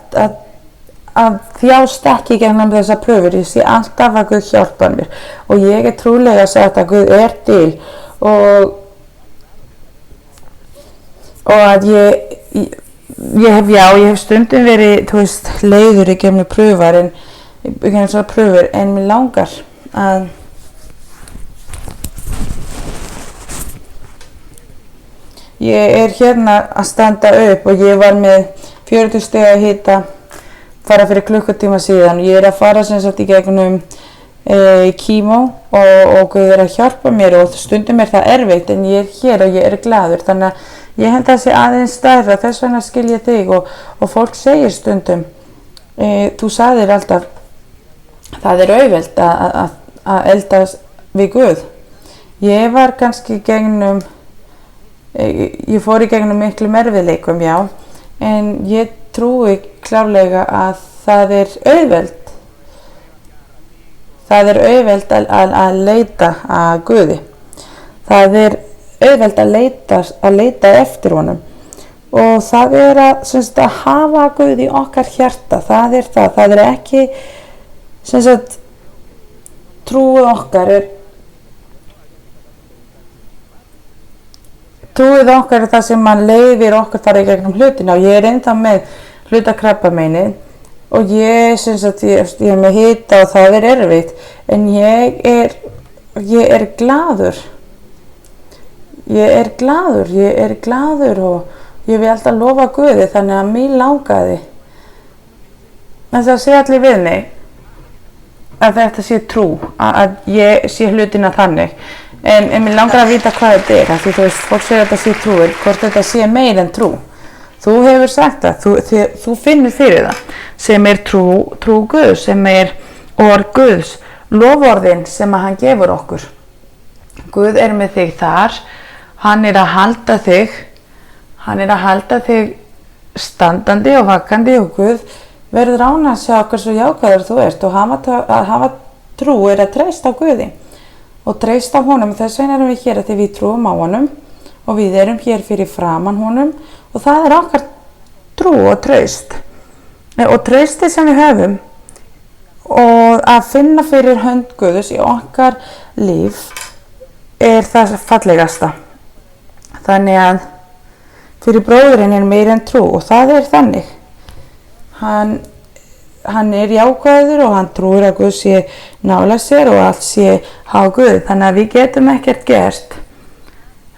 þjást ekki gegnum þessa pröfur. Ég sé alltaf að Guð hjálpar mér og ég trúlega sagt að Guð til og að ég hef stundum verið, leiður í gegnum pröfur en mér langar að ég hérna að standa upp og ég var með 40 stiga hita fara fyrir klukkutíma síðan. Ég að fara sem sagt í gegnum kímó og Guð að hjálpa mér og stundum það erfitt en ég hér og ég glaður. Þannig að ég held að það sé aðeins stærra, þess vegna skil ég þig og fólk segir stundum, þú sagðir alltaf, það auðvelt að eldast við Guð. Ég var kannski ég fór í gegnum miklu erfiðleikum, já, en ég trúi klárlega að það auðvelt. Það auðvelt að leita að Guði. Það auðvelt að leita eftir honum. Og það að hafa Guð í okkar hjarta, það ekki, trúið okkar Trúið okkar það sem mann leyfir okkur fara í gegnum hlutina og ég ennþá með hlutakrabbameini og ég er með hita og það erfitt en ég er glaður. Ég er glaður og ég vil alltaf lofa Guði þannig að mér langaði. En það segja allir við mig að þetta sé trú, að ég sé hlutina þannig. En mér langar að vita hvað þetta því fólk segir að þetta sé trú, hvort þetta sé meir en trú. Þú hefur sagt það, þú finnur fyrir það, sem trú Guðs, sem orð Guðs, loforðin sem hann gefur okkur. Guð með þig þar, hann að halda þig standandi og vakandi og Guð verður ánægður að sjá hversu jákvæður þú ert og að hafa trú að treysta á Guði. Og treysta á honum, þess vegna erum við hér að því við trúum á honum og við erum hér fyrir framan honum og það okkar trú og traust. Og trausti sem við höfum og að finna fyrir hönd Guðs í okkar líf það fallegasta. Þannig að fyrir bróðurinn meir en trú og það þannig. Hann jákvæður og hann trúir að Guð sé nálægt sér og allt sé á Guð. Þannig að við getum ekkert gert,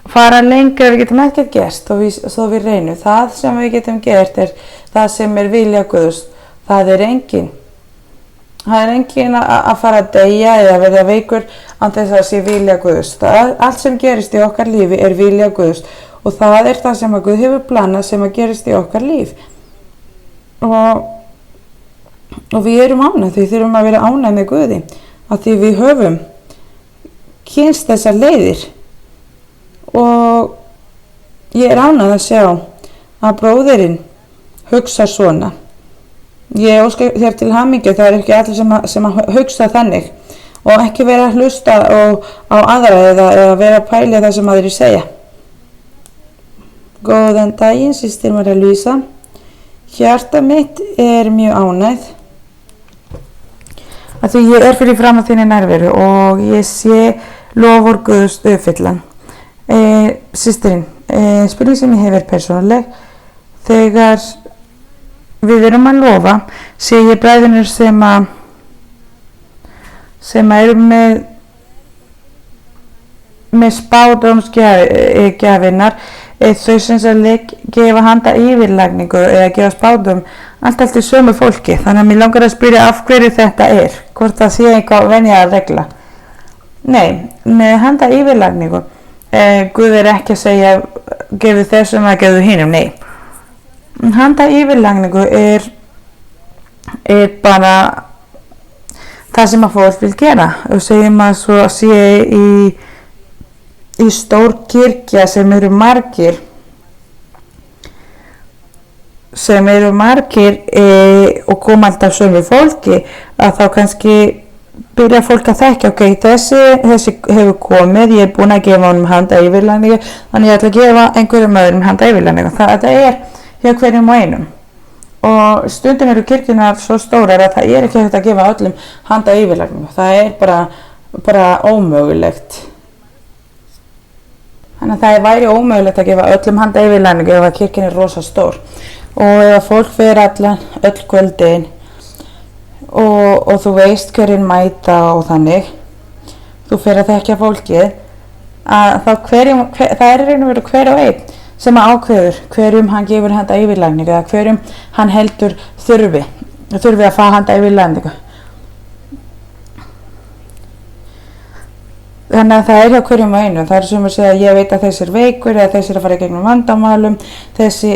fara lengra, við getum ekkert gert þó við reynum. Það sem við getum gert það sem vilja Guðs. Það engin. Það engin að fara að deyja eða verða veikur án þess að sé vilja Guðs. Allt sem gerist í okkar lífi vilja Guðs og það það sem að Guð hefur planað sem að gerist í okkar líf. Og við erum ánægð, við þurfum að vera ánægð með Guði af því við höfum kynst þessar leiðir og ég ánægð að sjá að bróðirinn hugsa svona. Ég óska þér til hamingju, það ekki allir sem að hugsa þannig og ekki vera að hlusta á aðra eða vera að pæla það sem aðrir segja. Góðan daginn, systir María Luisa. Hjarta mitt mjög ánægð að því ég fyrir fram að þinni nærveru og ég sé lofur Guðs uppfyllan. Systirinn, spurning sem ég hefur persónuleg, þegar við erum að lofa, sé ég bræðunir sem eru með spádómsgjafinnar, þau sem gefa handa yfirlagningu eða gefa spádóm alltaf til sömu fólki. Þannig að mér langar að spyrja af hverju þetta hvort það sé eitthvað venjaða regla. Nei, með handa yfirlagningu, Guð ekki að segja gefu þessum að gefu hinum, nei. Handa yfirlagningu bara það sem að fólk vil gera. Og segjum að svo sé í stór kirkja sem eru margir og koma alltaf sömu fólki, að þá kannski byrja fólk að þekkja, ok, þessi hefur komið, ég búin að gefa honum handa yfirlagningu, þannig ég ætla að gefa einhverjum öðrum handa yfirlagningu. Það hjá hverjum og einum. Og stundum eru kirkjunar svo stórar að það ekki hægt að gefa öllum handa yfirlagningu. Það bara ómögulegt. Þannig að það væri ómögulegt að gefa öllum handa yfirlagningu ef að kirkjan rosa stór. Og ef fólk fer öll kvöldin og þú veist hverjum mæta og þannig, þú fer að þekkja fólkið, að það í raun og veru hver og einn sem ákveður hverjum hann gefur handa yfirlagningu eða hverjum hann heldur þurfi að fá handa yfirlagningu. Þannig að það hjá hverjum og einu. Það sem að segja að ég veit að þessi veikur eða þessi að fara í gegnum vandamálum, þessi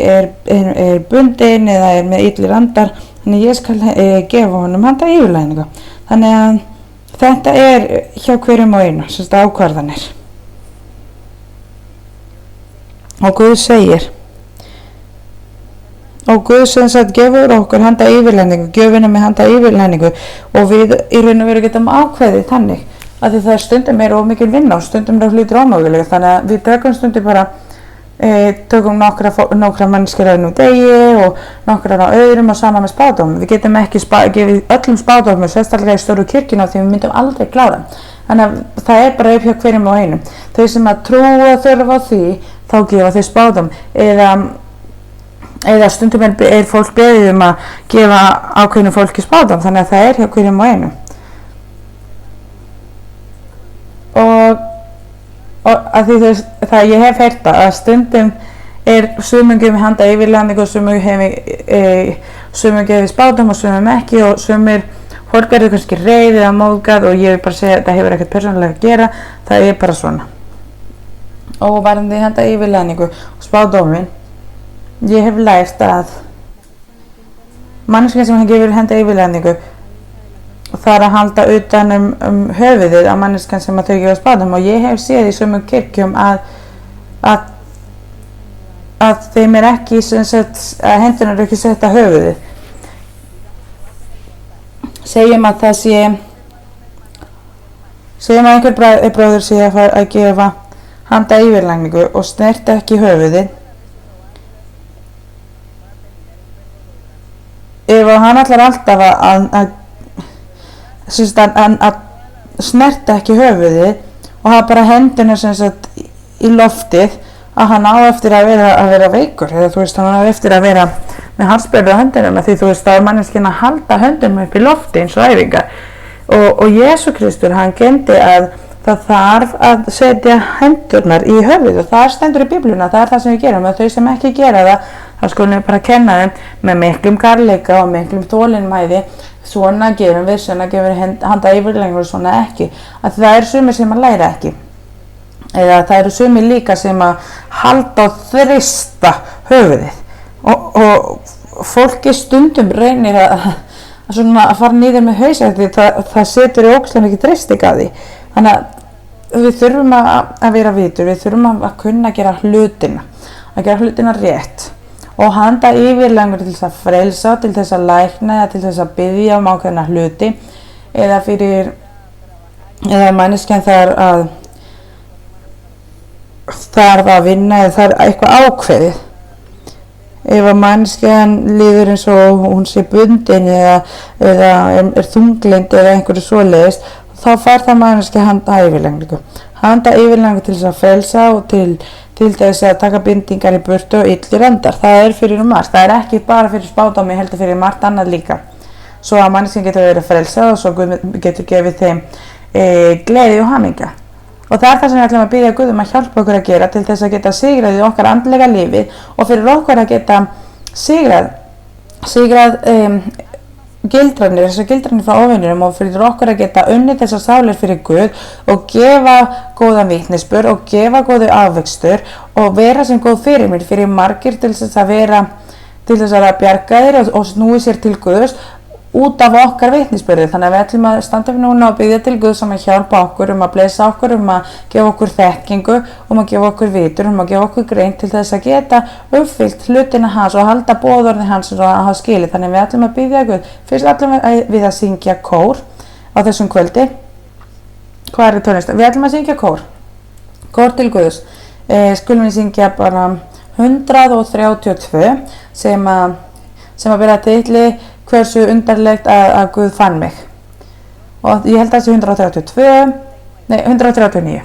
bundin eða með illir andar, þannig ég skal gefa honum handa yfirlagningu. Þannig að þetta hjá hverjum og einu, sem þetta ákvarðanir. Og Guð segir, og Guð sem sagt gefur okkur handa yfirlagningu, gjöfina með handa yfirlagningu, og við í raun og veru getum ákveðið þannig, að því það stundum of mikil vinna og stundum hlutir ómögulega. Þannig að við tökum stundum bara tökum nokkra mannskir á einum degi og nokkrar á öðrum og sama með spádómum. Við getum ekki gefið öllum spádómum, sérstaklega í stóru kirkjuna, því við myndum aldrei klára. Þannig að það bara upp hjá hverjum og einum. Þau sem að trúa þurfa á því, þá gefa þau spádóm. Eða stundum fólk beðið að gefa ákveðnu fólki spádóm, þannig að það hjá hverjum og einum. Og að því það ég hef heyrt að stundum sumum gefið handa yfirlagningu og sumum gefið spádóm og sumum ekki, og sumir fólk kannski reiðið að móðgað, og ég vil bara segja að það hefur ekkert persónulega að gera, það bara svona. Og varðandi handa yfirlagningu og spádómin, ég hef lært að manneskja sem gefur handa yfirlagningu þarf að halda utan höfuðið á manneskjan sem þau gefa spádóm, og ég hef séð í sumum kirkjum að þeim ekki að hendunar ekki sett á höfuðið. Segjum að einhver bróðir sé að gefa handa yfirlagningu og snert ekki höfuðið. Ef hann ætlar alltaf að snerta ekki höfuðið og hafa bara hendunar í loftið, að hann á eftir að vera veikur, eða þú veist, hann á eftir að vera með halsbörðu á höndunum, því þú veist, það manneskinn að halda höndunum upp í lofti eins og æfingar. Og Jesú Kristur, hann kenndi að það þarf að setja hendurnar í höfuð, og það stendur í Biblíuna, það það sem við gerum, og þau sem ekki gera það, þá skulum við bara kenna þeim með miklum kærleika og miklum þolinmæði, svona gerum við, svona gefur handa yfirlagningu og svona ekki. Að það sumir sem að læra ekki, eða það sumir líka sem að halda og þrista höfuðið, og fólki stundum reynir að fara niður með hausa, því það setur í ógeðslega mikið þristing að því. Þannig að við þurfum að vera vitur, við þurfum að kunna gera hlutina rétt, og handa yfirlagningu til þess að frelsa, til þess að lækna, eða til þess að biðja ákveðna hluti, eða manneskjan þarf að vinna, eða það eitthvað ákveðið, ef að manneskjan líður eins og hún sé bundin eða er þunglynd eða einhverju svoleiðist, þá fær það manneskja handa yfirlagningu. Handa yfirlagningu til þess að frelsa og til þess að taka bindingar í burtu og illir andar. Það fyrir margt. Það ekki bara fyrir spádómi, heldur fyrir margt annað líka. Svo að manneskjan getur verið frelsað og svo Guð getur gefið þeim gleði og hamingja. Og það það sem við ætlum að biðja Guð að hjálpa okkur að gera til þess að geta sigrað í okkar andlega lífi og fyrir okkur að geta sigrað þessar gildranir frá óvinnunum og fyrir okkur að geta unnið þessar sálir fyrir Guð og gefa góðan vitnisburð og gefa góðu ávöxtur og vera sem góð fyrirmynd fyrir margir til þess að vera bjarga þér og snúi sér til Guðs út af okkar vitnisburði. Þannig að við ætlum að standa fyrir núna og biðja til Guðs að hjálpa okkur, að blessa okkur, að gefa okkur þekkingu, að gefa okkur vitur, að gefa okkur grein til þess að geta uppfyllt hlutina hans og halda boðorði hans og að hafa skilið. Þannig að við ætlum að biðja Guð. Fyrst ætlum við að syngja kór á þessum kvöldi. Hvað tónlist? Við ætlum að syngja kór. Kór til Guðs. Skulum við syngja bara 132 sem að bera titli hversu undarlegt að Guð fann mig. Og ég held að það sé 139.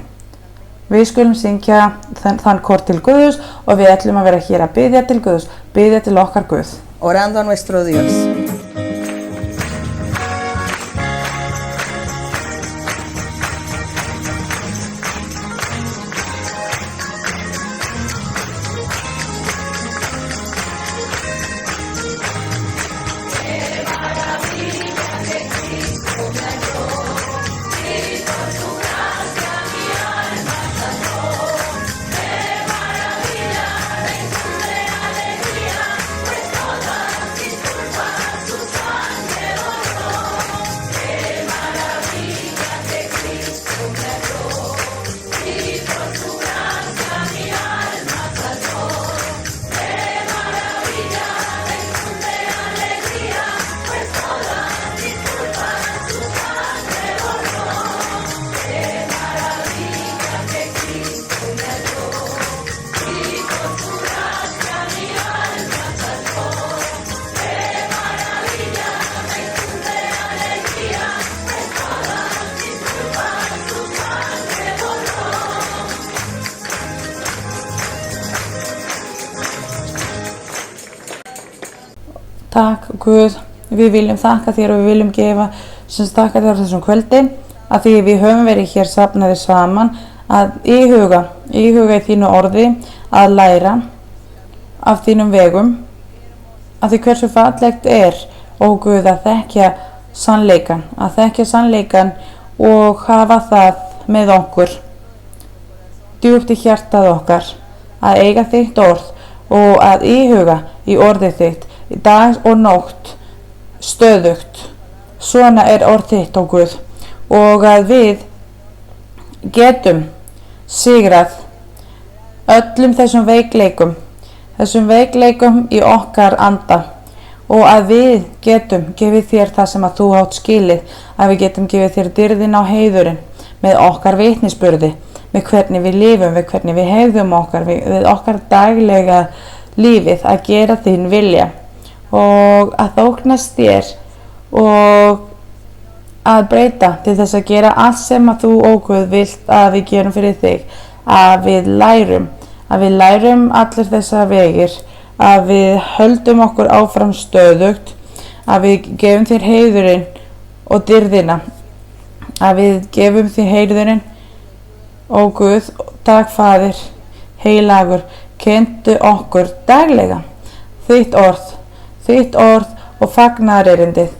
Við skulum syngja þann kór til Guðs og við ætlum að vera hér að biðja til Guðs, biðja til okkar Guð. Orando a nuestro Dios. Takk Guð, við viljum þakka þér og við viljum þakka þér á þessum kvöldi að því við höfum verið hér safnaðir saman að íhuga í þínu orði, að læra af þínum vegum, að því hversu fallegt ó Guð að þekkja sannleikan og hafa það með okkur, djúpt í hjartað okkar, að eiga þitt orð og að íhuga í orðið þitt í dag og nótt, stöðugt. Svona orð þitt, ó Guð, og að við getum sigrað öllum þessum veikleikum í okkar anda og að við getum gefið þér það sem að þú átt skilið, að við getum gefið þér dyrðin á heiðurinn með okkar vitnisburði, með hvernig við lifum, við hvernig við hegðum okkur, við okkar daglega lífið að gera þín vilja og að þóknast þér og að breyta til þess að gera allt sem að þú, ó Guð, vilt að við gerum fyrir þig, að við lærum allir þessa vegir, að við höldum okkur áfram stöðugt, að við gefum þér heiðurinn og dyrðina, að við gefum þér heiðurinn, ó Guð, takk Faðir, heilagur, kenndu okkur daglega þitt orð og fagnaðarerindið.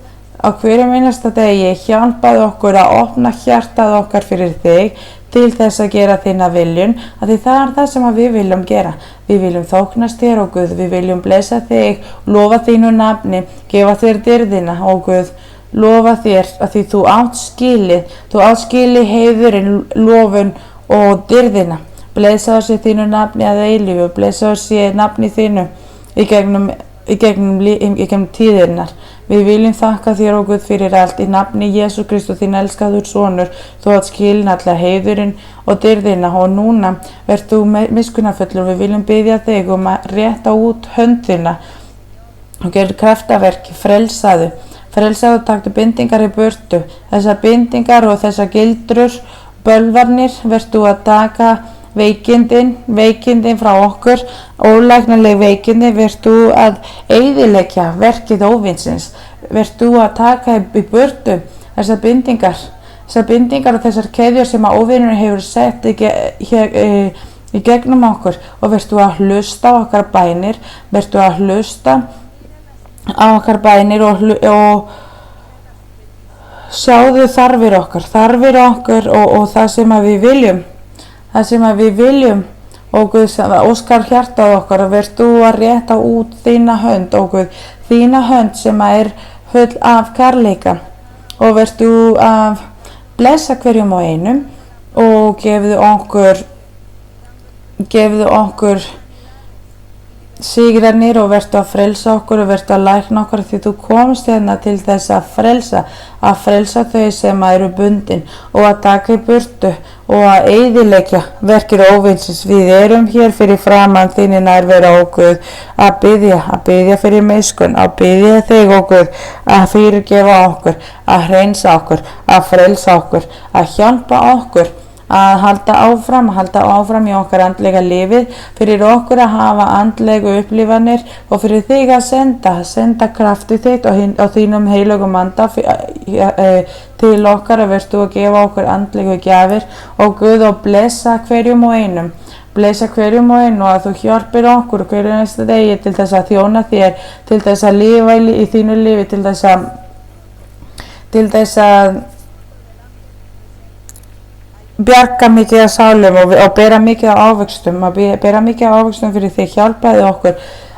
Á hverjum einasta degi hjálpaðu okkur að opna hjartað okkar fyrir þig til þess að gera þína viljun, að því það það sem við viljum gera. Við viljum þóknast þér, ó Guð, við viljum blessa þig, lofa þínu nafni, gefa þér dyrðina, ó Guð, lofa þér að því þú átt skilið heiðurinn, lofun og dyrðina. Blessaður sé þínu nafni að eilífu, blessaður sé nafni þínu í gegnum tíðirnar. Við viljum þakka þér, ó Guð, fyrir allt í nafni Jesú Kristus, þín elskaður sonur. Þú átt skilin alla heiðurinn og dyrðina og núna verð þú miskunnarfullur. Við viljum biðja þig að rétta út höndina og gera kraftaverk, frelsaðu og taktu bindingar í burtu. Þessar bindingar og þessar gildrur, bölvarnir, verð þú að taka veikindin frá okkur, ólæknanleg veikindi, verð þú að eyðileggja verkið óvinsins, verð þú að taka í burtu þessar bindingar og þessar keðjur sem að óvinnurinn hefur sett í gegnum okkur, og verð þú að hlusta á okkar bænir, og sjáðu þarfir okkar og það sem að við viljum, og Guð, óskar hjartað okkar, og verð þú að rétta út þína hönd, og Guð, þína hönd sem að full af kærleika, og verð þú að blessa hverjum og einum og gefðu okkur sigranir, og verð að frelsa okkur og verð að lækna okkur, því þú komst hérna til þess að frelsa þau sem eru bundin og að taka í burtu og að eyðileggja verkir óvinsins. Við erum hér fyrir framan þín nærvera, ó Guð, að biðja fyrir miskunn, að biðja þig, ó Guð, að fyrirgefa okkur, að hreinsa okkur, að frelsa okkur, að hjálpa okkur að halda áfram í okkar andlega lífið, fyrir okkur að hafa andlegu upplifanir, og fyrir þig að senda krafti þitt og þínum heilögum anda til okkar, að verðstu að gefa okkur andlegu gjafir, og Guð, og blessa hverjum og einum, og að þú hjálpir okkur hverju næsta degi til þess að þjóna þér, til þess að lifa í þínu lífi, til þess að bjarga mikið af sálum og bera mikið af ávöxtum, fyrir því. Hjálpaði okkur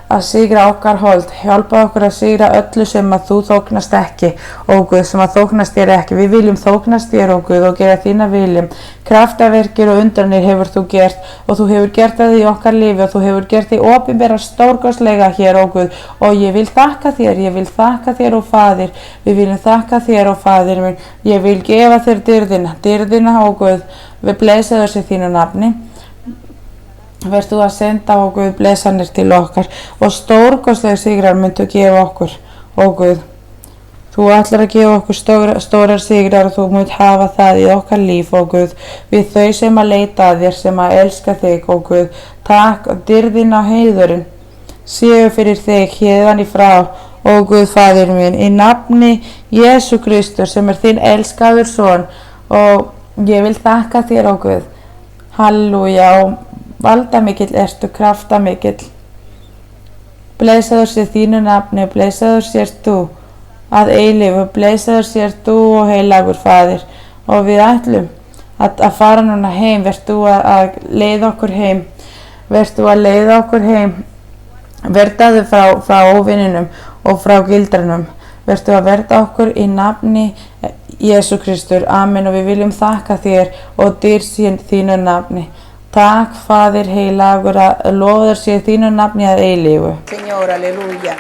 að sigra okkar hold, hjálpa okkur að sigra öllu sem að þú þóknast ekki, ó Guð, sem að þóknast þér ekki. Við viljum þóknast þér, ó Guð, og gera þína viljum. Kraftaverkir og undranir hefur þú gert, og þú hefur gert það í okkar lífi, og þú hefur gert því opinbera stórkostlega hér, ó Guð, og ég vil þakka þér, ó Faðir. Við viljum þakka þér, ó Faðir minn. Ég vil gefa þér dyrðina, ó Guð. Við blessaður sé þínu nafni. Verð þú að senda, ó Guð, blessanir til okkar, og stórkostlega sigrar myndu gefa okkur, ó Guð. Þú ætlar að gefa okkur stórar sigrar, og þú munt hafa það í okkar líf, ó Guð, við þau sem að leita að þér, sem að elska þig, ó Guð. Takk, dyrðin á heiðurinn séu fyrir þig héðan í frá, ó Guð, Faðir minn, í nafni Jesú Kristur, sem þín elskaður son, og ég vil þakka þér, ó Guð. Halleluja, og valda mikill ertu, krafta mikill. Blessaður sé þínu nafni, blessaður sért þú að eilífu, blessaður sért þú og heilagur Faðir. Og við ætlum að fara núna heim, verð þú að leiða okkur heim, verdaðu frá óvinninum og frá gildranum, verð þú að verda okkur í nafni Jesú Kristur, amen. Og við viljum þakka þér og dýr þínu nafni. Takk, Faðir heilagur, að lofaður sé þínu nafni að eilífu. Señor, aleluya.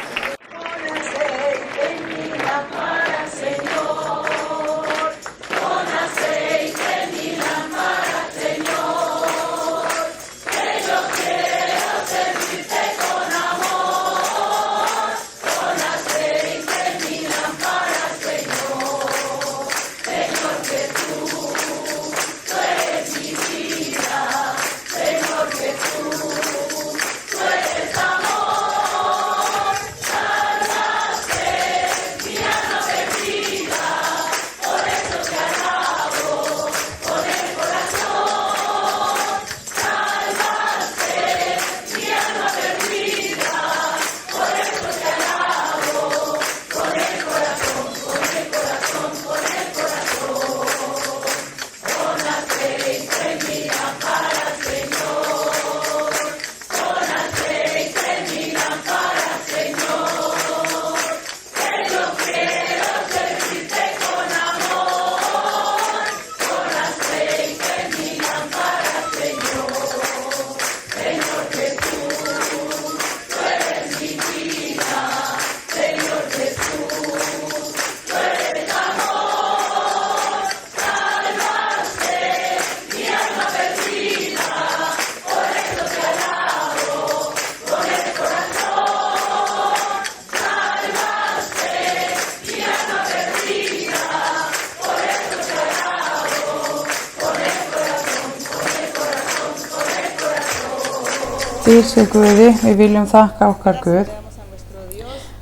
Dýr sé Guði, við viljum þakka okkar Guð.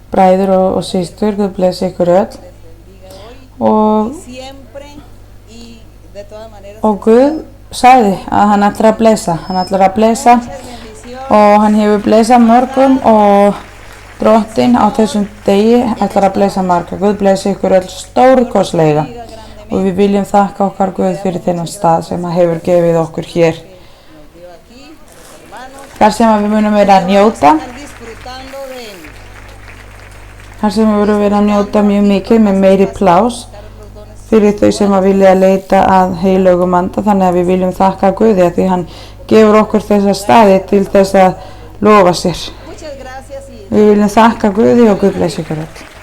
Bræður og systur, Guð blessi ykkur öll. Og Guð sagði að hann ætlar að blessa. Hann ætlar að blessa og hann hefur blessað mörgum og Drottinn á þessum degi ætlar að blessa marga. Guð blessi ykkur öll stórkostlega og við viljum þakka okkar Guð fyrir þennan stað sem hann hefur gefið okkur hér. Þar sem við munum vera að njóta. Þar sem við munum vera að njóta mjög mikið með meiri plás fyrir þau sem að vilja leita að heilögum anda. Þannig að við viljum þakka Guði að því hann gefur okkur þessa staði til þess að lofa sér. Við viljum þakka Guði og Guð blessi ykkur öll.